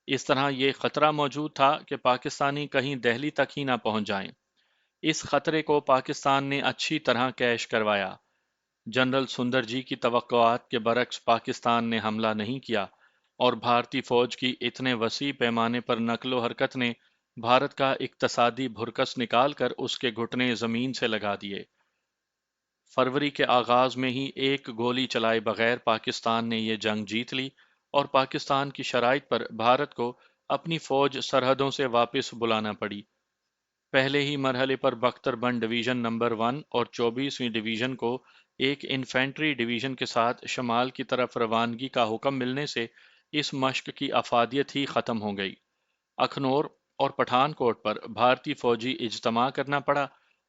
S1: اس طرح یہ خطرہ موجود تھا کہ پاکستانی کہیں دہلی تک ہی نہ پہنچ جائیں۔ اس خطرے کو پاکستان نے اچھی طرح کیش کروایا۔ جنرل سندر جی کی توقعات کے برعکس پاکستان نے حملہ نہیں کیا، اور بھارتی فوج کی اتنے وسیع پیمانے پر نقل و حرکت نے بھارت کا اقتصادی بھرکس نکال کر اس کے گھٹنے زمین سے لگا دیے۔ فروری کے آغاز میں ہی ایک گولی چلائے بغیر پاکستان نے یہ جنگ جیت لی، اور پاکستان کی شرائط پر بھارت کو اپنی فوج سرحدوں سے واپس بلانا پڑی۔ پہلے ہی مرحلے پر بختر بن ڈویژن نمبر 1 اور 24ویں ڈویژن کو ایک انفینٹری ڈویژن کے ساتھ شمال کی طرف روانگی کا حکم ملنے سے اس مشق کی افادیت ہی ختم ہو گئی۔ اخنور اور پٹھان کوٹ پر بھارتی فوجی اجتماع کرنا پڑا،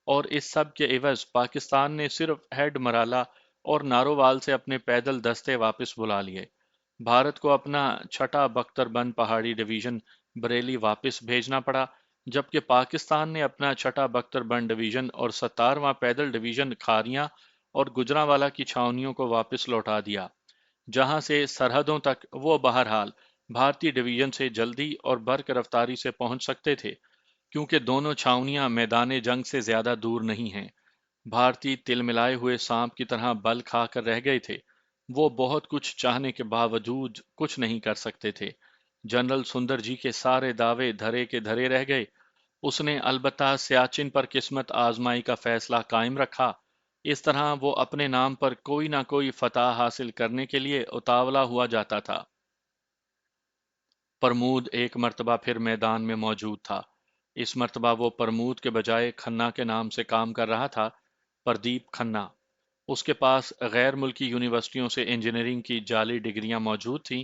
S1: اور اس سب کے عوض پاکستان نے صرف ہیڈ مرالا اور نارووال سے اپنے پیدل دستے واپس بلا لیے۔ بھارت کو اپنا چھٹا بختر بند پہاڑی ڈویژن بریلی واپس بھیجنا پڑا، جبکہ پاکستان نے اپنا چھٹا بختر بند ڈویژن اور 17واں پیدل ڈویژن کھاریاں اور گجرانوالا کی چھاؤنیوں کو واپس لوٹا دیا، جہاں سے سرحدوں تک وہ بہرحال بھارتی ڈویژن سے جلدی اور برق رفتاری سے پہنچ سکتے تھے، کیونکہ دونوں چھاؤنیاں میدان جنگ سے زیادہ دور نہیں ہیں۔ بھارتی تل ملائے ہوئے سانپ کی طرح بل کھا کر رہ گئے تھے، وہ بہت کچھ چاہنے کے باوجود کچھ نہیں کر سکتے تھے۔ جنرل سندر جی کے سارے دعوے دھرے کے دھرے رہ گئے۔ اس نے البتہ سیاچن پر قسمت آزمائی کا فیصلہ قائم رکھا۔ اس طرح وہ اپنے نام پر کوئی نہ کوئی فتح حاصل کرنے کے لیے اتاولا ہوا جاتا تھا۔ پرمود ایک مرتبہ پھر میدان میں موجود تھا۔ اس مرتبہ وہ پرمود کے بجائے کھنہ کے نام سے کام کر رہا تھا، پردیپ کھنہ۔ اس کے پاس غیر ملکی یونیورسٹیوں سے انجینئرنگ کی جعلی ڈگریاں موجود تھیں،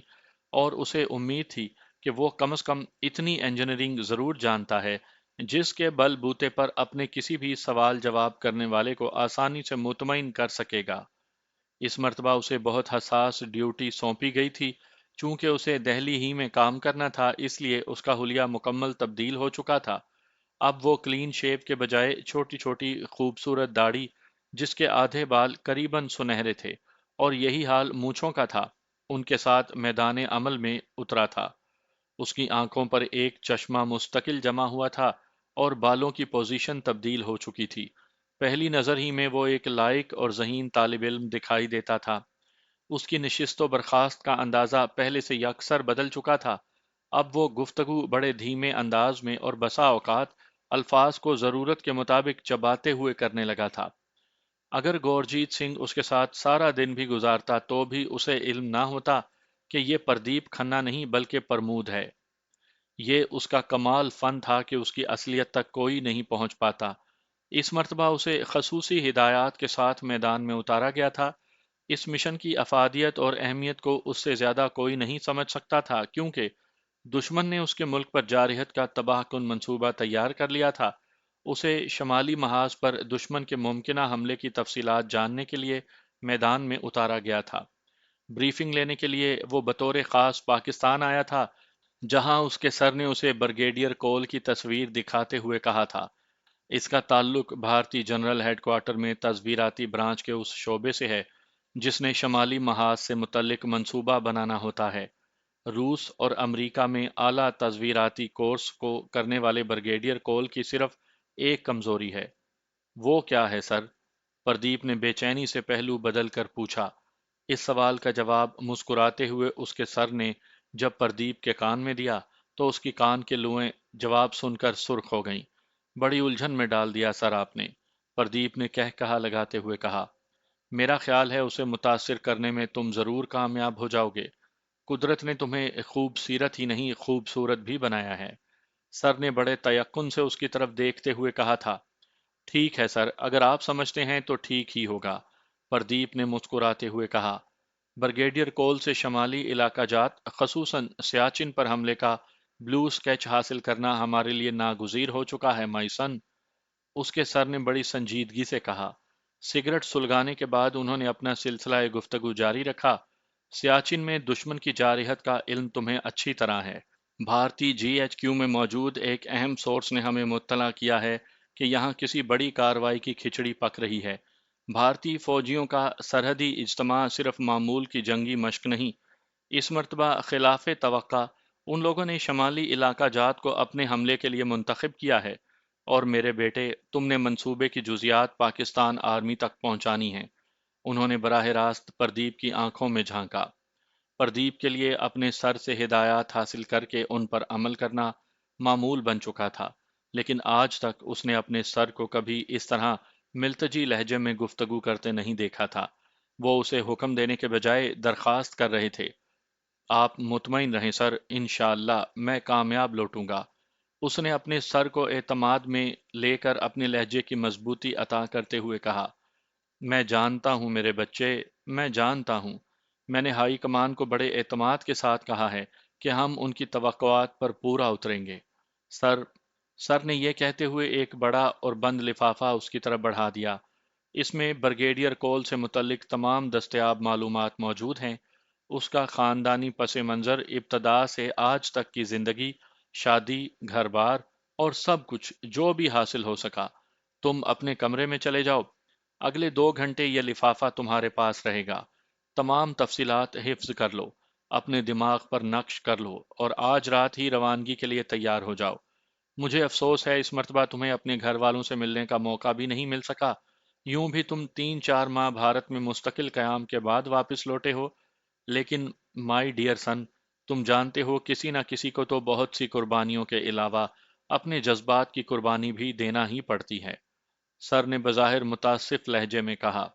S1: اور اسے امید تھی کہ وہ کم از کم اتنی انجینئرنگ ضرور جانتا ہے جس کے بل بوتے پر اپنے کسی بھی سوال جواب کرنے والے کو آسانی سے مطمئن کر سکے گا۔ اس مرتبہ اسے بہت حساس ڈیوٹی سونپی گئی تھی۔ چونکہ اسے دہلی ہی میں کام کرنا تھا، اس لیے اس کا حلیہ مکمل تبدیل ہو چکا تھا۔ اب وہ کلین شیو کے بجائے چھوٹی چھوٹی خوبصورت داڑھی، جس کے آدھے بال قریباً سنہرے تھے، اور یہی حال مونچھوں کا تھا، ان کے ساتھ میدان عمل میں اترا تھا۔ اس کی آنکھوں پر ایک چشمہ مستقل جمع ہوا تھا اور بالوں کی پوزیشن تبدیل ہو چکی تھی۔ پہلی نظر ہی میں وہ ایک لائق اور ذہین طالب علم دکھائی دیتا تھا۔ اس کی نشست و برخاست کا اندازہ پہلے سے یکسر بدل چکا تھا۔ اب وہ گفتگو بڑے دھیمے انداز میں اور بسا اوقات الفاظ کو ضرورت کے مطابق چباتے ہوئے کرنے لگا تھا۔ اگر گورجیت سنگھ اس کے ساتھ سارا دن بھی گزارتا تو بھی اسے علم نہ ہوتا کہ یہ پردیپ کھنہ نہیں بلکہ پرمود ہے۔ یہ اس کا کمال فن تھا کہ اس کی اصلیت تک کوئی نہیں پہنچ پاتا۔ اس مرتبہ اسے خصوصی ہدایات کے ساتھ میدان میں اتارا گیا تھا۔ اس مشن کی افادیت اور اہمیت کو اس سے زیادہ کوئی نہیں سمجھ سکتا تھا، کیونکہ دشمن نے اس کے ملک پر جارحیت کا تباہ کن منصوبہ تیار کر لیا تھا۔ اسے شمالی محاذ پر دشمن کے ممکنہ حملے کی تفصیلات جاننے کے لیے میدان میں اتارا گیا تھا۔ بریفنگ لینے کے لیے وہ بطور خاص پاکستان آیا تھا، جہاں اس کے سر نے اسے بریگیڈیئر کول کی تصویر دکھاتے ہوئے کہا تھا، اس کا تعلق بھارتی جنرل ہیڈ کوارٹر میں تصویراتی برانچ کے اس شعبے سے ہے جس نے شمالی محاذ سے متعلق منصوبہ بنانا ہوتا ہے۔ روس اور امریکہ میں اعلیٰ تصویراتی کورس کو کرنے والے بریگیڈیئر کول کی صرف ایک کمزوری ہے۔ وہ کیا ہے سر؟ پردیپ نے بے چینی سے پہلو بدل کر پوچھا۔ اس سوال کا جواب مسکراتے ہوئے اس کے سر نے جب پردیپ کے کان میں دیا تو اس کی کان کے لوئیں جواب سن کر سرخ ہو گئیں۔ بڑی الجھن میں ڈال دیا سر آپ نے، پردیپ نے کہا لگاتے ہوئے کہا۔ میرا خیال ہے اسے متاثر کرنے میں تم ضرور کامیاب ہو جاؤ گے۔ قدرت نے تمہیں خوب سیرت ہی نہیں خوبصورت بھی بنایا ہے۔ سر نے بڑے تیقن سے اس کی طرف دیکھتے ہوئے کہا تھا۔ ٹھیک ہے سر، اگر آپ سمجھتے ہیں تو ٹھیک ہی ہوگا، پردیپ نے مسکراتے ہوئے کہا۔ بریگیڈیئر کول سے شمالی علاقہ جات خصوصاً سیاچن پر حملے کا بلو سکیچ حاصل کرنا ہمارے لیے ناگزیر ہو چکا ہے مائسن، اس کے سر نے بڑی سنجیدگی سے کہا۔ سگریٹ سلگانے کے بعد انہوں نے اپنا سلسلہ گفتگو جاری رکھا۔ سیاچن میں دشمن کی جارحیت کا علم تمہیں اچھی طرح ہے۔ بھارتی جی ایچ کیو میں موجود ایک اہم سورس نے ہمیں مطلع کیا ہے کہ یہاں کسی بڑی کارروائی کی کھچڑی پک رہی ہے۔ بھارتی فوجیوں کا سرحدی اجتماع صرف معمول کی جنگی مشق نہیں، اس مرتبہ خلاف توقع ان لوگوں نے شمالی علاقہ جات کو اپنے حملے کے لیے منتخب کیا ہے، اور میرے بیٹے تم نے منصوبے کی جزیات پاکستان آرمی تک پہنچانی ہیں۔ انہوں نے براہ راست پردیپ کی آنکھوں میں جھانکا۔ پردیپ کے لیے اپنے سر سے ہدایات حاصل کر کے ان پر عمل کرنا معمول بن چکا تھا، لیکن آج تک اس نے اپنے سر کو کبھی اس طرح ملتجی لہجے میں گفتگو کرتے نہیں دیکھا تھا۔ وہ اسے حکم دینے کے بجائے درخواست کر رہے تھے۔ آپ مطمئن رہیں سر، انشاءاللہ میں کامیاب لوٹوں گا۔ اس نے اپنے سر کو اعتماد میں لے کر اپنے لہجے کی مضبوطی عطا کرتے ہوئے کہا۔ میں جانتا ہوں میرے بچے، میں جانتا ہوں۔ میں نے ہائی کمان کو بڑے اعتماد کے ساتھ کہا ہے کہ ہم ان کی توقعات پر پورا اتریں گے۔ سر سر نے یہ کہتے ہوئے ایک بڑا اور بند لفافہ اس کی طرف بڑھا دیا۔ اس میں بریگیڈیئر کول سے متعلق تمام دستیاب معلومات موجود ہیں۔ اس کا خاندانی پس منظر ابتدا سے آج تک کی زندگی، شادی، گھر بار اور سب کچھ جو بھی حاصل ہو سکا۔ تم اپنے کمرے میں چلے جاؤ۔ اگلے 2 گھنٹے یہ لفافہ تمہارے پاس رہے گا۔ تمام تفصیلات حفظ کر لو، اپنے دماغ پر نقش کر لو، اور آج رات ہی روانگی کے لیے تیار ہو جاؤ۔ مجھے افسوس ہے اس مرتبہ تمہیں اپنے گھر والوں سے ملنے کا موقع بھی نہیں مل سکا۔ یوں بھی تم 3 4 ماہ بھارت میں مستقل قیام کے بعد واپس لوٹے ہو، لیکن مائی ڈیئر سن، تم جانتے ہو کسی نہ کسی کو تو بہت سی قربانیوں کے علاوہ اپنے جذبات کی قربانی بھی دینا ہی پڑتی ہے۔ سر نے بظاہر متاسف لہجے میں کہا۔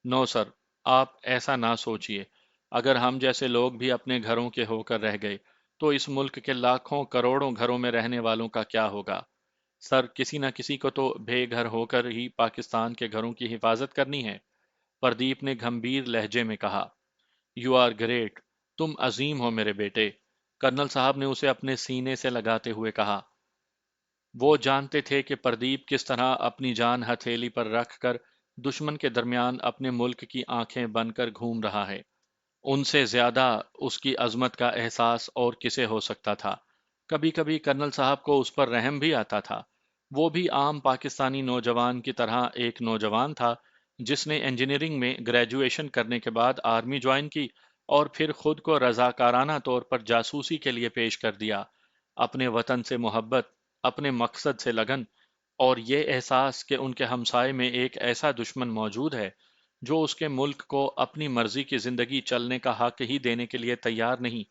S1: نو سر، آپ ایسا نہ سوچئے۔ اگر ہم جیسے لوگ بھی اپنے گھروں کے ہو کر رہ گئے تو اس ملک کے لاکھوں کروڑوں گھروں میں رہنے والوں کا کیا ہوگا؟ سر، کسی نہ کسی کو تو بے گھر ہو کر ہی پاکستان کے گھروں کی حفاظت کرنی ہے، پردیپ نے گھمبیر لہجے میں کہا۔ یو آر گریٹ، تم عظیم ہو میرے بیٹے۔ کرنل صاحب نے اسے اپنے سینے سے لگاتے ہوئے کہا۔ وہ جانتے تھے کہ پردیپ کس طرح اپنی جان ہتھیلی پر رکھ کر دشمن کے درمیان اپنے ملک کی آنکھیں بن کر گھوم رہا ہے۔ ان سے زیادہ اس کی عظمت کا احساس اور کسے ہو سکتا تھا؟ کبھی کبھی کرنل صاحب کو اس پر رحم بھی آتا تھا۔ وہ بھی عام پاکستانی نوجوان کی طرح ایک نوجوان تھا جس نے انجینئرنگ میں گریجویشن کرنے کے بعد آرمی جوائن کی اور پھر خود کو رضاکارانہ طور پر جاسوسی کے لیے پیش کر دیا۔ اپنے وطن سے محبت، اپنے مقصد سے لگن، اور یہ احساس کہ ان کے ہمسائے میں ایک ایسا دشمن موجود ہے جو اس کے ملک کو اپنی مرضی کی زندگی چلنے کا حق ہی دینے کے لیے تیار نہیں،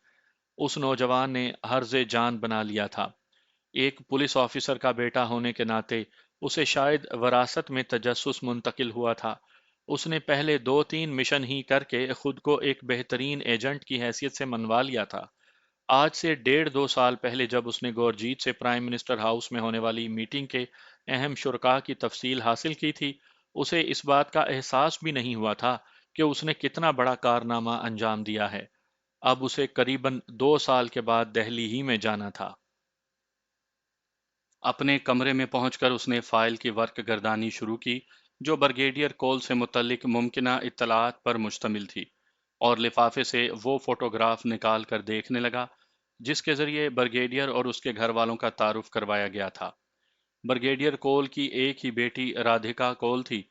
S1: اس نوجوان نے حرز جان بنا لیا تھا۔ ایک پولیس آفیسر کا بیٹا ہونے کے ناطے اسے شاید وراثت میں تجسس منتقل ہوا تھا۔ اس نے پہلے 2-3 مشن ہی کر کے خود کو ایک بہترین ایجنٹ کی حیثیت سے منوا لیا تھا۔ آج سے 1.5-2 سال پہلے جب اس نے گورجیت سے پرائم منسٹر ہاؤس میں ہونے والی میٹنگ کے اہم شرکاء کی تفصیل حاصل کی تھی، اسے اس بات کا احساس بھی نہیں ہوا تھا کہ اس نے کتنا بڑا کارنامہ انجام دیا ہے۔ اب اسے قریباً 2 سال کے بعد دہلی ہی میں جانا تھا۔ اپنے کمرے میں پہنچ کر اس نے فائل کی ورق گردانی شروع کی جو بریگیڈیئر کول سے متعلق ممکنہ اطلاعات پر مشتمل تھی، اور لفافے سے وہ فوٹوگراف نکال کر دیکھنے لگا جس کے ذریعے بریگیڈیئر اور اس کے گھر والوں کا تعارف کروایا گیا تھا۔ بریگیڈیئر کول کی ایک ہی بیٹی رادھیکا کول تھی۔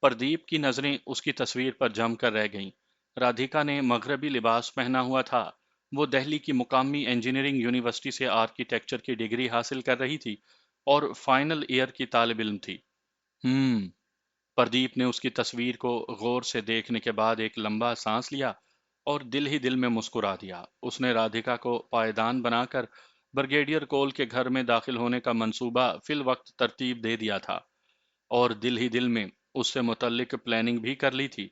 S1: پردیپ کی نظریں اس کی تصویر پر جم کر رہ گئیں۔ رادھیکا نے مغربی لباس پہنا ہوا تھا۔ وہ دہلی کی مقامی انجینئرنگ یونیورسٹی سے آرکیٹیکچر کی ڈگری حاصل کر رہی تھی اور فائنل ایئر کی طالب علم تھی۔ ہم پردیپ نے اس کی تصویر کو غور سے دیکھنے کے بعد ایک لمبا سانس لیا اور دل ہی دل میں مسکرا دیا۔ اس نے رادھیکا کو پائیدان بنا کر بریگیڈیئر کول کے گھر میں داخل ہونے کا منصوبہ فی الوقت ترتیب دے دیا تھا، اور دل ہی دل میں اس سے متعلق پلاننگ بھی کر لی تھی۔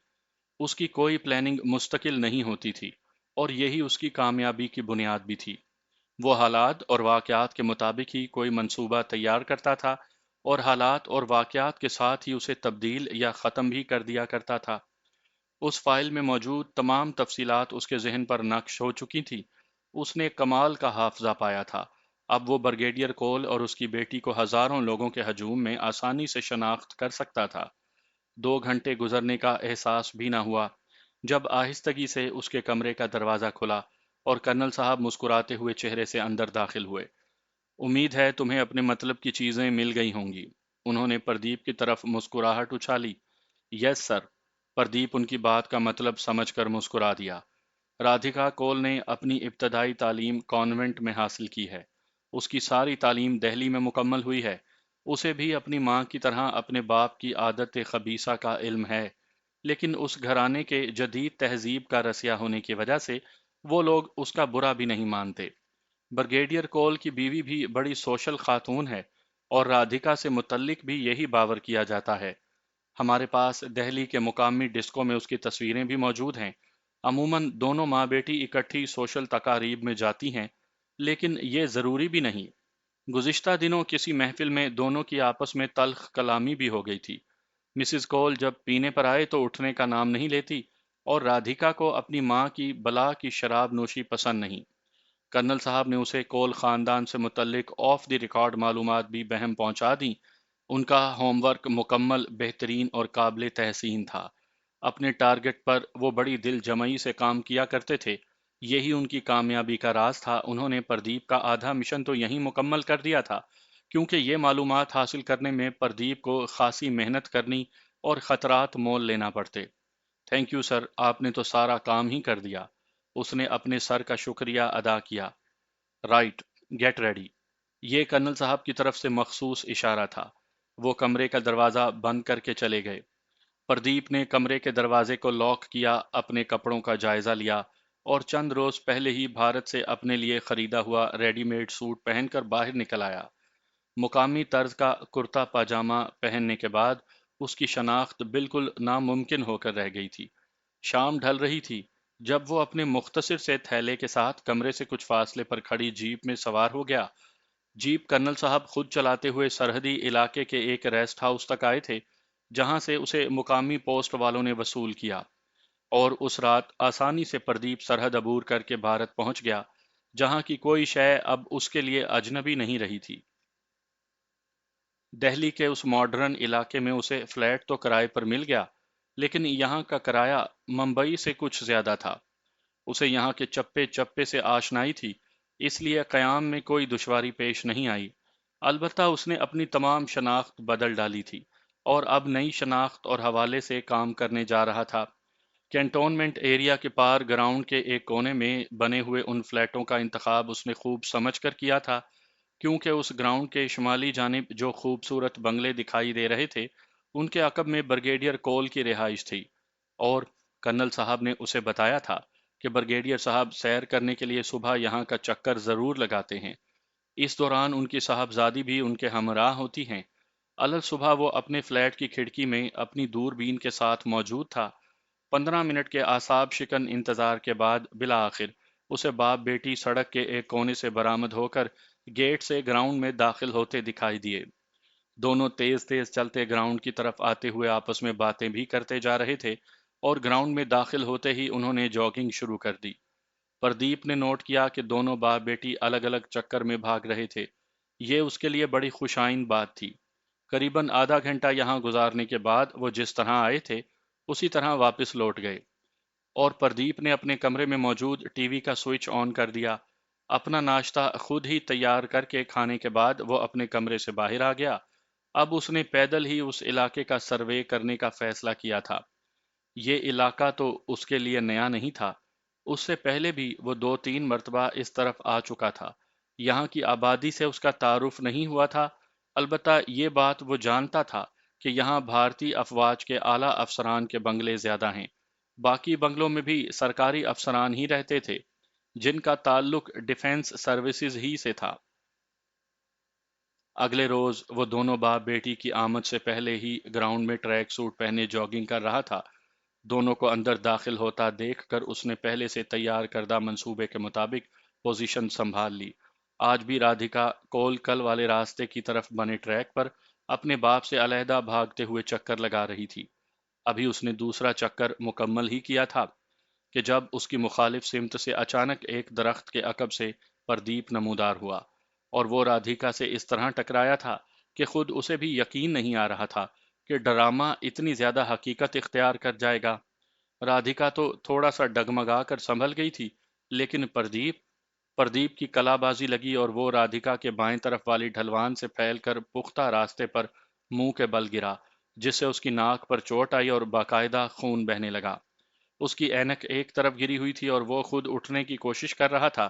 S1: اس کی کوئی پلاننگ مستقل نہیں ہوتی تھی، اور یہی اس کی کامیابی کی بنیاد بھی تھی۔ وہ حالات اور واقعات کے مطابق ہی کوئی منصوبہ تیار کرتا تھا، اور حالات اور واقعات کے ساتھ ہی اسے تبدیل یا ختم بھی کر دیا کرتا تھا۔ اس فائل میں موجود تمام تفصیلات اس کے ذہن پر نقش ہو چکی تھی۔ اس نے کمال کا حافظہ پایا تھا۔ اب وہ بریگیڈیئر کول اور اس کی بیٹی کو ہزاروں لوگوں کے ہجوم میں آسانی سے شناخت کر سکتا تھا۔ 2 گھنٹے گزرنے کا احساس بھی نہ ہوا جب آہستگی سے اس کے کمرے کا دروازہ کھلا اور کرنل صاحب مسکراتے ہوئے چہرے سے اندر داخل ہوئے۔ امید ہے تمہیں اپنے مطلب کی چیزیں مل گئی ہوں گی، انہوں نے پردیپ کی طرف مسکراہٹ اچھالی۔ یس سر، پردیپ ان کی بات کا مطلب سمجھ کر مسکرا دیا۔ رادھیکا کول نے اپنی ابتدائی تعلیم کانوینٹ میں حاصل کی ہے۔ اس کی ساری تعلیم دہلی میں مکمل ہوئی ہے۔ اسے بھی اپنی ماں کی طرح اپنے باپ کی عادت خبیثہ کا علم ہے، لیکن اس گھرانے کے جدید تہذیب کا رسیا ہونے کی وجہ سے وہ لوگ اس کا برا بھی نہیں مانتے۔ بریگیڈیئر کول کی بیوی بھی بڑی سوشل خاتون ہے، اور رادھیکا سے متعلق بھی یہی باور کیا جاتا ہے۔ ہمارے پاس دہلی کے مقامی ڈسکو میں اس کی تصویریں بھی موجود ہیں۔ عموماً دونوں ماں بیٹی اکٹھی سوشل تقاریب میں جاتی ہیں، لیکن یہ ضروری بھی نہیں۔ گزشتہ دنوں کسی محفل میں دونوں کی آپس میں تلخ کلامی بھی ہو گئی تھی۔ مسز کول جب پینے پر آئے تو اٹھنے کا نام نہیں لیتی، اور رادھیکا کو اپنی ماں کی بلا کی شراب نوشی پسند نہیں۔ کرنل صاحب نے اسے کول خاندان سے متعلق آف دی ریکارڈ معلومات بھی بہم پہنچا دیں۔ ان کا ہوم ورک مکمل، بہترین اور قابل تحسین تھا۔ اپنے ٹارگٹ پر وہ بڑی دل جمعی سے کام کیا کرتے تھے۔ یہی ان کی کامیابی کا راز تھا۔ انہوں نے پردیپ کا آدھا مشن تو یہیں مکمل کر دیا تھا، کیونکہ یہ معلومات حاصل کرنے میں پردیپ کو خاصی محنت کرنی اور خطرات مول لینا پڑتے۔ تھینک یو سر، آپ نے تو سارا کام ہی کر دیا۔ اس نے اپنے سر کا شکریہ ادا کیا۔ رائٹ، گیٹ ریڈی، یہ کرنل صاحب کی طرف سے مخصوص اشارہ تھا۔ وہ کمرے کا دروازہ بند کر کے چلے گئے۔ پردیپ نے کمرے کے دروازے کو لاک کیا، اپنے کپڑوں کا جائزہ لیا، اور چند روز پہلے ہی بھارت سے اپنے لیے خریدا ہوا ریڈی میڈ سوٹ پہن کر باہر نکل آیا۔ مقامی طرز کا کرتا پاجامہ پہننے کے بعد اس کی شناخت بالکل ناممکن ہو کر رہ گئی تھی۔ شام ڈھل رہی تھی جب وہ اپنے مختصر سے تھیلے کے ساتھ کمرے سے کچھ فاصلے پر کھڑی جیپ میں سوار ہو گیا۔ جیپ کرنل صاحب خود چلاتے ہوئے سرحدی علاقے کے ایک ریسٹ ہاؤس تک آئے تھے، جہاں سے اسے مقامی پوسٹ والوں نے وصول کیا، اور اس رات آسانی سے پردیپ سرحد عبور کر کے بھارت پہنچ گیا۔ جہاں کی کوئی شے اب اس کے لیے اجنبی نہیں رہی تھی۔ دہلی کے اس ماڈرن علاقے میں اسے فلیٹ تو کرائے پر مل گیا، لیکن یہاں کا کرایہ ممبئی سے کچھ زیادہ تھا۔ اسے یہاں کے چپے چپے سے آشنائی تھی، اس لیے قیام میں کوئی دشواری پیش نہیں آئی۔ البتہ اس نے اپنی تمام شناخت بدل ڈالی تھی اور اب نئی شناخت اور حوالے سے کام کرنے جا رہا تھا۔ کینٹونمنٹ ایریا کے پار گراؤنڈ کے ایک کونے میں بنے ہوئے ان فلیٹوں کا انتخاب اس نے خوب سمجھ کر کیا تھا، کیونکہ اس گراؤنڈ کے شمالی جانب جو خوبصورت بنگلے دکھائی دے رہے تھے ان کے عقب میں بریگیڈیئر کول کی رہائش تھی، اور کرنل صاحب نے اسے بتایا تھا کہ بریگیڈیئر صاحب سیر کرنے کے لیے صبح یہاں کا چکر ضرور لگاتے ہیں۔ اس دوران ان کی صاحبزادی بھی ان کے ہمراہ ہوتی ہیں۔ صبح وہ اپنے فلیٹ کی کھڑکی میں اپنی دوربین کے ساتھ موجود تھا۔ 15 منٹ کے اعصاب شکن انتظار کے بعد بالآخر اسے باپ بیٹی سڑک کے ایک کونے سے برآمد ہو کر گیٹ سے گراؤنڈ میں داخل ہوتے دکھائی دیے۔ دونوں تیز تیز چلتے گراؤنڈ کی طرف آتے ہوئے آپس میں باتیں بھی کرتے جا رہے تھے، اور گراؤنڈ میں داخل ہوتے ہی انہوں نے جاگنگ شروع کر دی۔ پردیپ نے نوٹ کیا کہ دونوں باپ بیٹی الگ الگ چکر میں بھاگ رہے تھے۔ یہ اس کے لیے بڑی خوشائن بات تھی۔ قریباً آدھا گھنٹہ یہاں گزارنے کے بعد وہ جس طرح آئے تھے اسی طرح واپس لوٹ گئے، اور پردیپ نے اپنے کمرے میں موجود ٹی وی کا سوئچ آن کر دیا۔ اپنا ناشتہ خود ہی تیار کر کے کھانے کے بعد وہ اپنے کمرے سے باہر آ گیا۔ اب اس نے پیدل ہی اس علاقے کا سروے کرنے کا فیصلہ کیا تھا۔ یہ علاقہ تو اس کے لیے نیا نہیں تھا، اس سے پہلے بھی وہ 2 3 مرتبہ اس طرف آ چکا تھا۔ یہاں کی آبادی سے اس کا تعارف نہیں ہوا تھا، البتہ یہ بات وہ جانتا تھا کہ یہاں بھارتی افواج کے اعلیٰ افسران کے بنگلے زیادہ ہیں۔ باقی بنگلوں میں بھی سرکاری افسران ہی رہتے تھے جن کا تعلق ڈیفنس سروسز ہی سے تھا۔ اگلے روز وہ دونوں باپ بیٹی کی آمد سے پہلے ہی گراؤنڈ میں ٹریک سوٹ پہنے جاگنگ کر رہا تھا۔ دونوں کو اندر داخل ہوتا دیکھ کر اس نے پہلے سے تیار کردہ منصوبے کے مطابق پوزیشن سنبھال لی۔ آج بھی رادھیکا کول کل والے راستے کی طرف بنے ٹریک پر اپنے باپ سے علیحدہ بھاگتے ہوئے چکر لگا رہی تھی۔ ابھی اس نے دوسرا چکر مکمل ہی کیا تھا کہ جب اس کی مخالف سمت سے اچانک ایک درخت کے عقب سے پردیپ نمودار ہوا، اور وہ رادھیکا سے اس طرح ٹکرایا تھا کہ خود اسے بھی یقین نہیں آ رہا تھا کہ ڈرامہ اتنی زیادہ حقیقت اختیار کر جائے گا۔ رادھیکا تو تھوڑا سا ڈگمگا کر سنبھل گئی تھی، لیکن پردیپ کی کلا بازی لگی اور وہ رادھیکا کے بائیں طرف والی ڈھلوان سے پھیل کر پختہ راستے پر منہ کے بل گرا، جس سے اس کی ناک پر چوٹ آئی اور باقاعدہ خون بہنے لگا۔ اس کی اینک ایک طرف گری ہوئی تھی اور وہ خود اٹھنے کی کوشش کر رہا تھا۔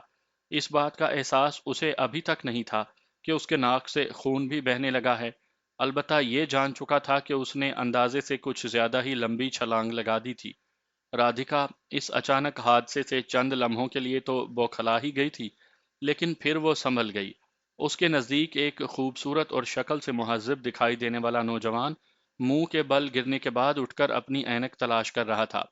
S1: اس بات کا احساس اسے ابھی تک نہیں تھا کہ اس کے ناک سے خون بھی بہنے لگا ہے، البتہ یہ جان چکا تھا کہ اس نے اندازے سے کچھ زیادہ ہی لمبی چھلانگ لگا دی تھی۔ رادھیکا اس اچانک حادثے سے چند لمحوں کے لیے تو بوکھلا ہی گئی تھی، لیکن پھر وہ سنبھل گئی۔ اس کے نزدیک ایک خوبصورت اور شکل سے مہذب دکھائی دینے والا نوجوان منہ کے بل گرنے کے بعد اٹھ کر اپنی اینک تلاش کر رہا تھا۔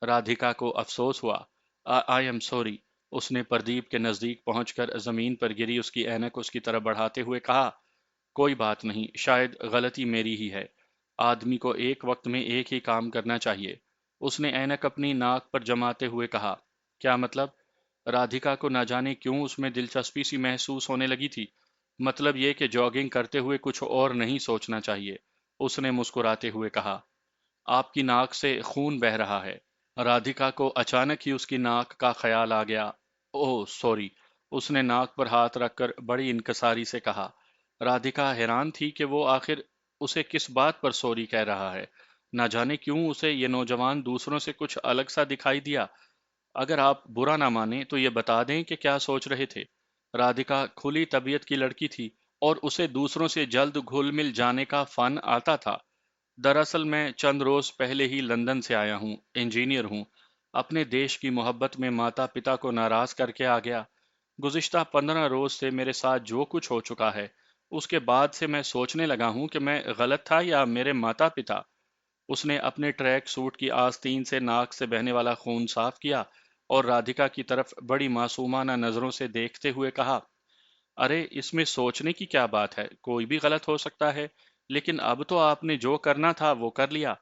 S1: رادھیکا کو افسوس ہوا۔ آئی ایم سوری، اس نے پردیپ کے نزدیک پہنچ کر زمین پر گری اس کی اینک اس کی طرف بڑھاتے ہوئے کہا، کوئی بات نہیں، شاید غلطی میری ہی ہے۔ آدمی کو ایک وقت میں ایک ہی کام کرنا چاہیے۔ اس نے اینک اپنی ناک پر جماتے ہوئے کہا، کیا مطلب؟ رادھیکا کو نہ جانے کیوں اس میں دلچسپی سی محسوس ہونے لگی تھی۔ مطلب یہ کہ جاگنگ کرتے ہوئے کچھ اور نہیں سوچنا چاہیے، اس نے مسکراتے ہوئے کہا۔ آپ کی ناک سے خون بہہ رہا ہے۔ رادھیکا کو اچانک ہی اس کی ناک کا خیال آ گیا۔ اوہ سوری، اس نے ناک پر ہاتھ رکھ کر بڑی انکساری سے کہا۔ رادھیکا حیران تھی کہ وہ آخر اسے کس بات پر سوری کہہ رہا ہے۔ نہ جانے کیوں اسے یہ نوجوان دوسروں سے کچھ الگ سا دکھائی دیا۔ اگر آپ برا نہ مانیں تو یہ بتا دیں کہ کیا سوچ رہے تھے۔ رادھیکا کھلی طبیعت کی لڑکی تھی اور اسے دوسروں سے جلد گھل مل جانے کا فن آتا تھا۔ دراصل میں چند روز پہلے ہی لندن سے آیا ہوں، انجینئر ہوں۔ اپنے دیش کی محبت میں ماتا پتا کو ناراض کر کے آ گیا۔ گزشتہ 15 روز سے میرے ساتھ جو کچھ ہو چکا ہے، اس کے بعد سے میں سوچنے لگا ہوں کہ میں غلط تھا یا میرے ماتا پتا۔ اس نے اپنے ٹریک سوٹ کی آستین سے ناک سے بہنے والا خون صاف کیا اور رادھیکا کی طرف بڑی معصومانہ نظروں سے دیکھتے ہوئے کہا، ارے اس میں سوچنے کی کیا بات ہے، کوئی بھی غلط ہو سکتا ہے، لیکن اب تو آپ نے جو کرنا تھا وہ کر لیا۔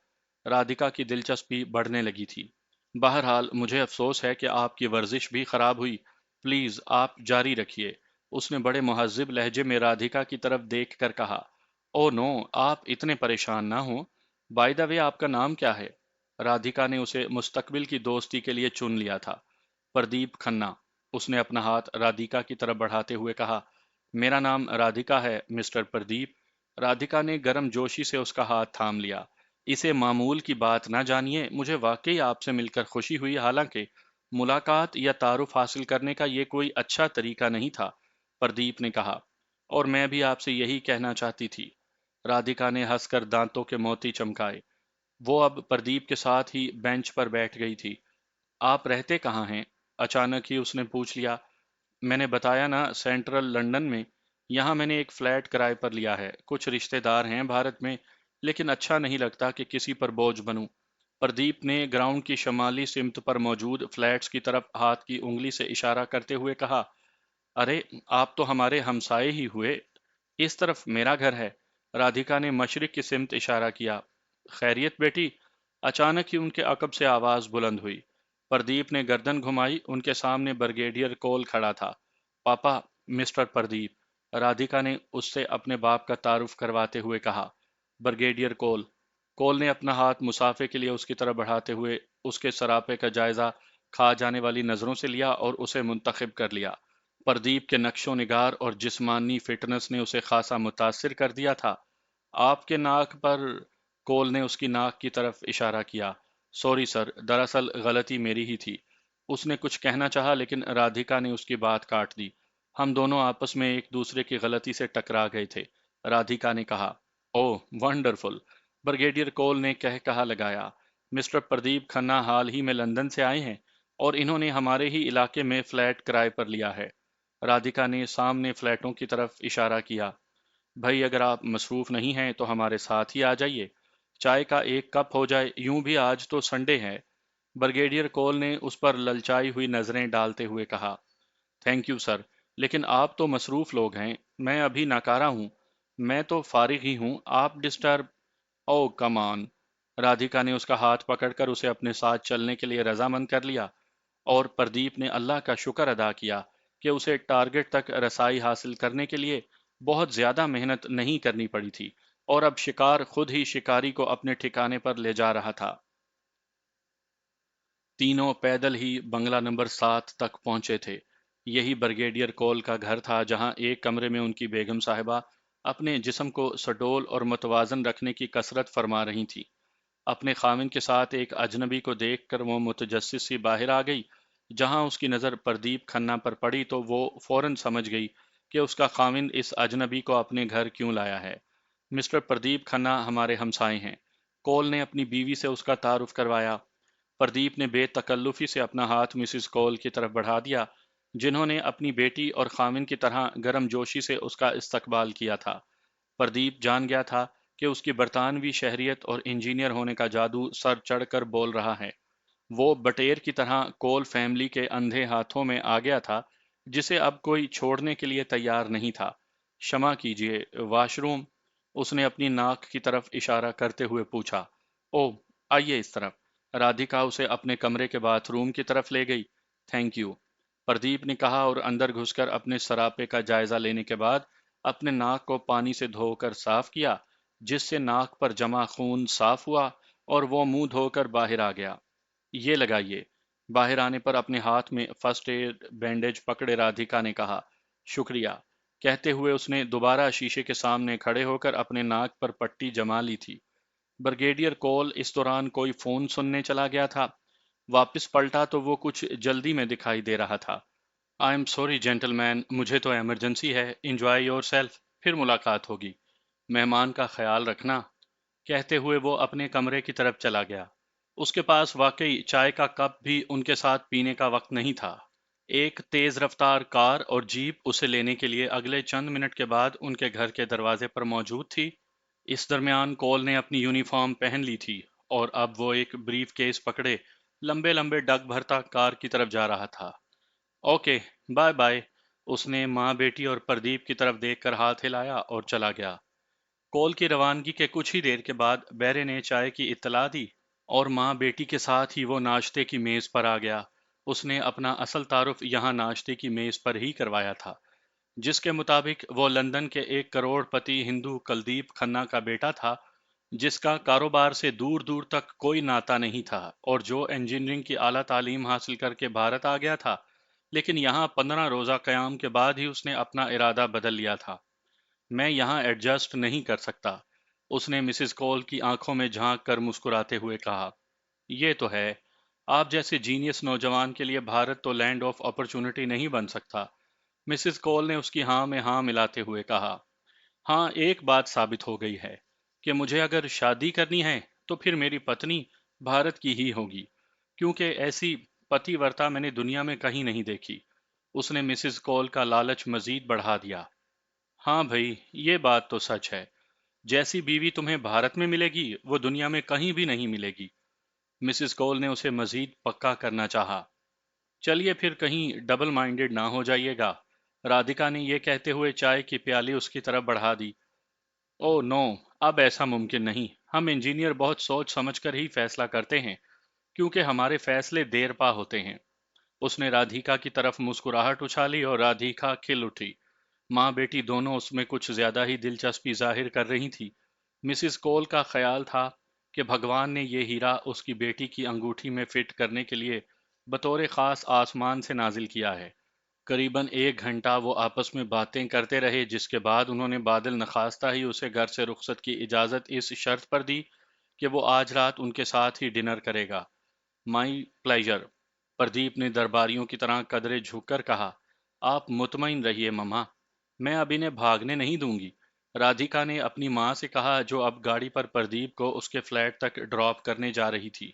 S1: رادھیکا کی دلچسپی بڑھنے لگی تھی۔ بہرحال مجھے افسوس ہے کہ آپ کی ورزش بھی خراب ہوئی۔ پلیز آپ جاری رکھیے، اس نے بڑے مہذب لہجے میں رادھیکا کی طرف دیکھ کر کہا۔ او نو، آپ اتنے پریشان نہ ہوں۔ بائی دا وے، آپ کا نام کیا ہے؟ رادھیکا نے اسے مستقبل کی دوستی کے لیے چن لیا تھا۔ پردیپ کھنہ، اس نے اپنا ہاتھ رادھیکا کی طرف بڑھاتے ہوئے کہا۔ میرا نام رادھیکا ہے مسٹر پردیپ۔ رادھیکا نے گرم جوشی سے اس کا ہاتھ تھام لیا۔ اسے معمول کی بات نہ جانیے، مجھے واقعی آپ سے مل کر خوشی ہوئی، حالانکہ ملاقات یا تعارف حاصل کرنے کا یہ کوئی اچھا طریقہ نہیں تھا، پردیپ نے کہا۔ اور میں بھی آپ سے یہی کہنا چاہتی تھی۔ رادھیکا نے ہنس کر دانتوں کے موتی چمکائے۔ وہ اب پردیپ کے ساتھ ہی بینچ پر بیٹھ گئی تھی۔ آپ رہتے کہاں ہیں؟ اچانک ہی اس نے پوچھ لیا۔ میں نے بتایا نا، سینٹرل لنڈن میں۔ یہاں میں نے ایک فلیٹ کرائے پر لیا ہے، کچھ رشتہ دار ہیں بھارت میں، لیکن اچھا نہیں لگتا کہ کسی پر بوجھ بنوں۔ پردیپ نے گراؤنڈ کی شمالی سمت پر موجود فلیٹس کی طرف ہاتھ کی انگلی سے اشارہ کرتے ہوئے کہا۔ ارے، آپ تو ہمارے ہمسائے ہی ہوئے۔ اس طرف میرا گھر ہے۔ رادھیکا نے مشرق کی سمت اشارہ کیا۔ خیریت بیٹی؟ اچانک ہی ان کے عقب سے آواز بلند ہوئی۔ پردیپ نے گردن گھمائی، ان کے سامنے بریگیڈیئر کول کھڑا تھا۔ پاپا، مسٹر پردیپ، رادھیکا نے اس سے اپنے باپ کا تعارف کرواتے ہوئے کہا۔ بریگیڈیئر کول۔ کول نے اپنا ہاتھ مسافے کے لیے اس کی طرف بڑھاتے ہوئے اس کے سراپے کا جائزہ کھا جانے والی نظروں سے لیا اور اسے منتخب کر لیا۔ پردیپ کے نقش و نگار اور جسمانی فٹنس نے اسے خاصا متاثر کر دیا تھا۔ آپ کے ناک پر، کول نے اس کی ناک کی طرف اشارہ کیا۔ سوری سر، دراصل غلطی میری ہی تھی۔ اس نے کچھ کہنا چاہا لیکن رادھیکا نے اس کی بات کاٹ دی۔ ہم دونوں آپس میں ایک دوسرے کی غلطی سے ٹکرا گئے تھے، رادھیکا نے کہا۔ اوہ ونڈرفل، بریگیڈیئر کول نے کہا لگایا۔ مسٹر پردیپ کھنہ حال ہی میں لندن سے آئے ہیں اور انہوں نے ہمارے ہی علاقے میں فلیٹ کرائے پر لیا ہے۔ رادھیکا نے سامنے فلیٹوں کی طرف اشارہ کیا۔ بھائی، اگر آپ مصروف نہیں ہیں تو ہمارے ساتھ ہی آ جائیے، چائے کا ایک کپ ہو جائے، یوں بھی آج تو سنڈے ہے۔ بریگیڈیئر کول نے اس پر للچائی ہوئی نظریں ڈالتے ہوئے کہا۔ تھینک یو سر، لیکن آپ تو مصروف لوگ ہیں، میں ابھی ناکارہ ہوں۔ میں تو فارغ ہی ہوں، آپ ڈسٹرب۔ او کم آن۔ رادھیکا نے اس کا ہاتھ پکڑ کر اسے اپنے ساتھ چلنے کے لیے رضامند کر لیا، اور پردیپ نے اللہ کا شکر ادا کیا کہ اسے ٹارگٹ تک رسائی حاصل کرنے کے لیے بہت زیادہ محنت نہیں کرنی پڑی تھی، اور اب شکار خود ہی شکاری کو اپنے ٹھکانے پر لے جا رہا تھا۔ تینوں پیدل ہی بنگلہ نمبر 7 تک پہنچے تھے۔ یہی بریگیڈیئر کول کا گھر تھا، جہاں ایک کمرے میں ان کی بیگم صاحبہ اپنے جسم کو سڈول اور متوازن رکھنے کی کثرت فرما رہی تھی۔ اپنے خاوند کے ساتھ ایک اجنبی کو دیکھ کر وہ متجسس سی باہر آ گئی۔ جہاں اس کی نظر پردیپ کھنہ پر پڑی تو وہ فوراً سمجھ گئی کہ اس کا خاوند اس اجنبی کو اپنے گھر کیوں لایا ہے۔ مسٹر پردیپ کھنہ ہمارے ہمسائے ہیں، کول نے اپنی بیوی سے اس کا تعارف کروایا۔ پردیپ نے بے تکلفی سے اپنا ہاتھ مسز کول کی طرف بڑھا دیا، جنہوں نے اپنی بیٹی اور خاوند کی طرح گرم جوشی سے اس کا استقبال کیا تھا۔ پردیپ جان گیا تھا کہ اس کی برطانوی شہریت اور انجینئر ہونے کا جادو سر چڑھ کر بول رہا ہے۔ وہ بٹیر کی طرح کول فیملی کے اندھے ہاتھوں میں آ گیا تھا، جسے اب کوئی چھوڑنے کے لیے تیار نہیں تھا۔ شمع کیجیے، واش روم؟ اس نے اپنی ناک کی طرف اشارہ کرتے ہوئے پوچھا۔ او، آئیے اس طرف۔ رادھیکا اسے اپنے کمرے کے باتھ روم کی طرف لے گئی۔ تھینک یو، پردیپ نے کہا، اور اندر گھس کر اپنے سراپے کا جائزہ لینے کے بعد اپنے ناک کو پانی سے دھو کر صاف کیا، جس سے ناک پر جمع خون صاف ہوا اور وہ منہ دھو کر باہر آ گیا۔ یہ لگائیے۔ باہر آنے پر اپنے ہاتھ میں فرسٹ ایڈ بینڈیج پکڑے رادھیکا نے کہا۔ شکریہ، کہتے ہوئے اس نے دوبارہ شیشے کے سامنے کھڑے ہو کر اپنے ناک پر پٹی جما لی تھی۔ بریگیڈیئر کول اس دوران کوئی فون سننے چلا گیا تھا۔ واپس پلٹا تو وہ کچھ جلدی میں دکھائی دے رہا تھا۔ آئی ایم سوری جینٹل مین، مجھے تو ایمرجنسی ہے، انجوائے یور سیلف، پھر ملاقات ہوگی، مہمان کا خیال رکھنا۔ کہتے ہوئے وہ اپنے کمرے کی طرف چلا گیا۔ اس کے پاس واقعی چائے کا کپ بھی ان کے ساتھ پینے کا وقت نہیں تھا۔ ایک تیز رفتار کار اور جیپ اسے لینے کے لیے اگلے چند منٹ کے بعد ان کے گھر کے دروازے پر موجود تھی۔ اس درمیان کول نے اپنی یونیفارم پہن لی تھی اور اب وہ ایک بریف کیس پکڑے لمبے لمبے ڈگ بھرتا کار کی طرف جا رہا تھا۔ اوکے، بائے بائے، اس نے ماں بیٹی اور پردیپ کی طرف دیکھ کر ہاتھ ہلایا اور چلا گیا۔ کول کی روانگی کے کچھ ہی دیر کے بعد بیرے نے چائے کی اطلاع دی اور ماں بیٹی کے ساتھ ہی وہ ناشتے کی میز پر آ گیا۔ اس نے اپنا اصل تعارف یہاں ناشتے کی میز پر ہی کروایا تھا، جس کے مطابق وہ لندن کے 1 کروڑ پتی ہندو کلدیپ کھنہ کا بیٹا تھا، جس کا کاروبار سے دور دور تک کوئی ناتا نہیں تھا، اور جو انجینئرنگ کی اعلیٰ تعلیم حاصل کر کے بھارت آ گیا تھا، لیکن یہاں 15 روزہ قیام کے بعد ہی اس نے اپنا ارادہ بدل لیا تھا۔ میں یہاں ایڈجسٹ نہیں کر سکتا، اس نے مسز کول کی آنکھوں میں جھانک کر مسکراتے ہوئے کہا۔ یہ تو ہے، آپ جیسے جینیس نوجوان کے لیے بھارت تو لینڈ آف اپرچونٹی نہیں بن سکتا۔ مسز کول نے اس کی ہاں میں ہاں ملاتے ہوئے کہا۔ ہاں، ایک بات ثابت ہو گئی ہے کہ مجھے اگر شادی کرنی ہے تو پھر میری پتنی بھارت کی ہی ہوگی، کیونکہ ایسی پتی ورتا میں نے دنیا میں کہیں نہیں دیکھی۔ اس نے مسز کول کا لالچ مزید بڑھا دیا۔ ہاں بھائی، یہ بات تو سچ ہے، جیسی بیوی تمہیں بھارت میں ملے گی وہ دنیا میں کہیں بھی نہیں ملے گی۔ مسز کول نے اسے مزید پکا کرنا چاہا۔ چلیے پھر کہیں ڈبل مائنڈڈ نہ ہو جائیے گا، رادھکا نے یہ کہتے ہوئے چائے کی پیالی اس کی طرف بڑھا دی۔ او نو، اب ایسا ممکن نہیں، ہم انجینئر بہت سوچ سمجھ کر ہی فیصلہ کرتے ہیں، کیونکہ ہمارے فیصلے دیر پا ہوتے ہیں۔ اس نے رادھیکا کی طرف مسکراہٹ اچھالی اور رادھیکا کھل اٹھی۔ ماں بیٹی دونوں اس میں کچھ زیادہ ہی دلچسپی ظاہر کر رہی تھی۔ مسز کول کا خیال تھا کہ بھگوان نے یہ ہیرا اس کی بیٹی کی انگوٹھی میں فٹ کرنے کے لیے بطور خاص آسمان سے نازل کیا ہے۔ قریباً 1 گھنٹہ وہ آپس میں باتیں کرتے رہے، جس کے بعد انہوں نے بادل نخواستہ ہی اسے گھر سے رخصت کی اجازت اس شرط پر دی کہ وہ آج رات ان کے ساتھ ہی ڈنر کرے گا۔ مائی پلیجر، پردیپ نے درباریوں کی طرح قدرے جھک کر کہا۔ آپ مطمئن رہیے مما، میں اب انہیں بھاگنے نہیں دوں گی، رادھیکا نے اپنی ماں سے کہا جو اب گاڑی پر پردیپ کو اس کے فلیٹ تک ڈراپ کرنے جا رہی تھی۔